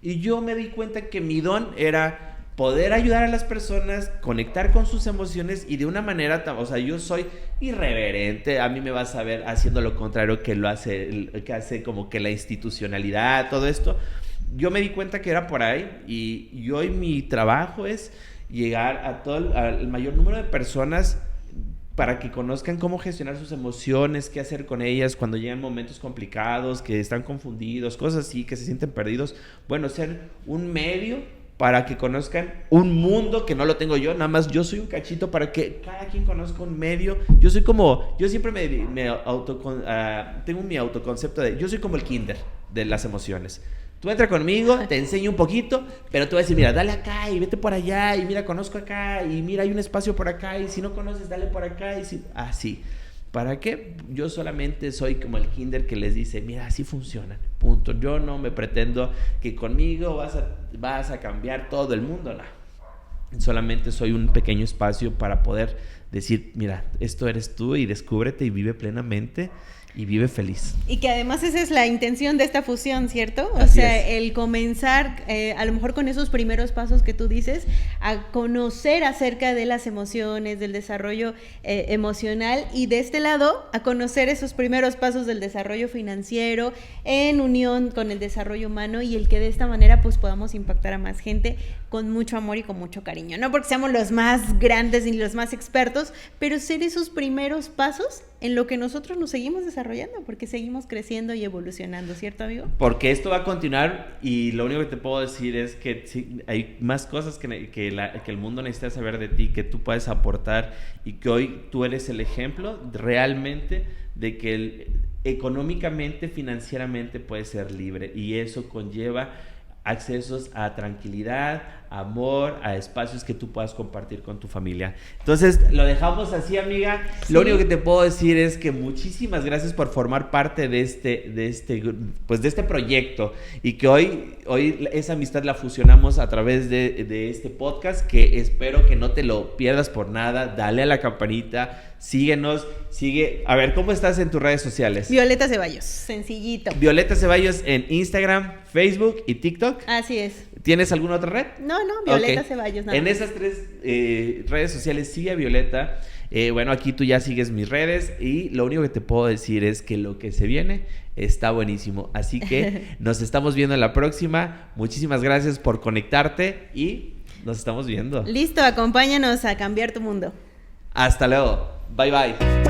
Y yo me di cuenta que mi don era poder ayudar a las personas, conectar con sus emociones y de una manera, o sea, yo soy irreverente, a mí me vas a ver haciendo lo contrario que hace como que la institucionalidad, todo esto. Yo me di cuenta que era por ahí y hoy mi trabajo es llegar al mayor número de personas para que conozcan cómo gestionar sus emociones, qué hacer con ellas cuando llegan momentos complicados, que están confundidos, cosas así, que se sienten perdidos. Bueno, ser un medio para que conozcan un mundo que no lo tengo yo, nada más yo soy un cachito para que cada quien conozca un medio. Yo siempre tengo mi autoconcepto de, yo soy como el kinder de las emociones. Tú entra conmigo, te enseño un poquito, pero te voy a decir, mira, dale acá y vete por allá, y mira, conozco acá, y mira, hay un espacio por acá, y si no conoces, dale por acá, y si... así. ¿Para qué? Yo solamente soy como el kinder que les dice, mira, así funcionan, punto. Yo no me pretendo que conmigo vas a cambiar todo el mundo, no. Solamente soy un pequeño espacio para poder decir, mira, esto eres tú y descúbrete y vive plenamente y vive feliz. Y que además esa es la intención de esta fusión, ¿cierto? O Así sea, es. el comenzar, a lo mejor con esos primeros pasos que tú dices, a conocer acerca de las emociones, del desarrollo emocional, y de este lado, a conocer esos primeros pasos del desarrollo financiero en unión con el desarrollo humano, y el que de esta manera pues podamos impactar a más gente con mucho amor y con mucho cariño. No porque seamos los más grandes ni los más expertos, pero ser esos primeros pasos en lo que nosotros nos seguimos desarrollando, porque seguimos creciendo y evolucionando, ¿cierto, amigo? Porque esto va a continuar y lo único que te puedo decir es que sí, hay más cosas que el mundo necesita saber de ti, que tú puedes aportar y que hoy tú eres el ejemplo realmente de que económicamente, financieramente puedes ser libre, y eso conlleva accesos a tranquilidad, amor, a espacios que tú puedas compartir con tu familia. Entonces, lo dejamos así, amiga. Sí. Lo único que te puedo decir es que muchísimas gracias por formar parte de este proyecto, y que hoy esa amistad la fusionamos a través de este podcast, que espero que no te lo pierdas por nada. Dale a la campanita, síguenos, a ver, ¿cómo estás en tus redes sociales? Violeta Ceballos, sencillito. Violeta Ceballos en Instagram, Facebook y TikTok. Así es. ¿Tienes alguna otra red? No, Violeta Ceballos. En esas 3 redes sociales sigue a Violeta. Bueno, aquí tú ya sigues mis redes, y lo único que te puedo decir es que lo que se viene está buenísimo. Así que nos estamos viendo en la próxima. Muchísimas gracias por conectarte y nos estamos viendo. Listo, acompáñanos a cambiar tu mundo. Hasta luego. Bye, bye.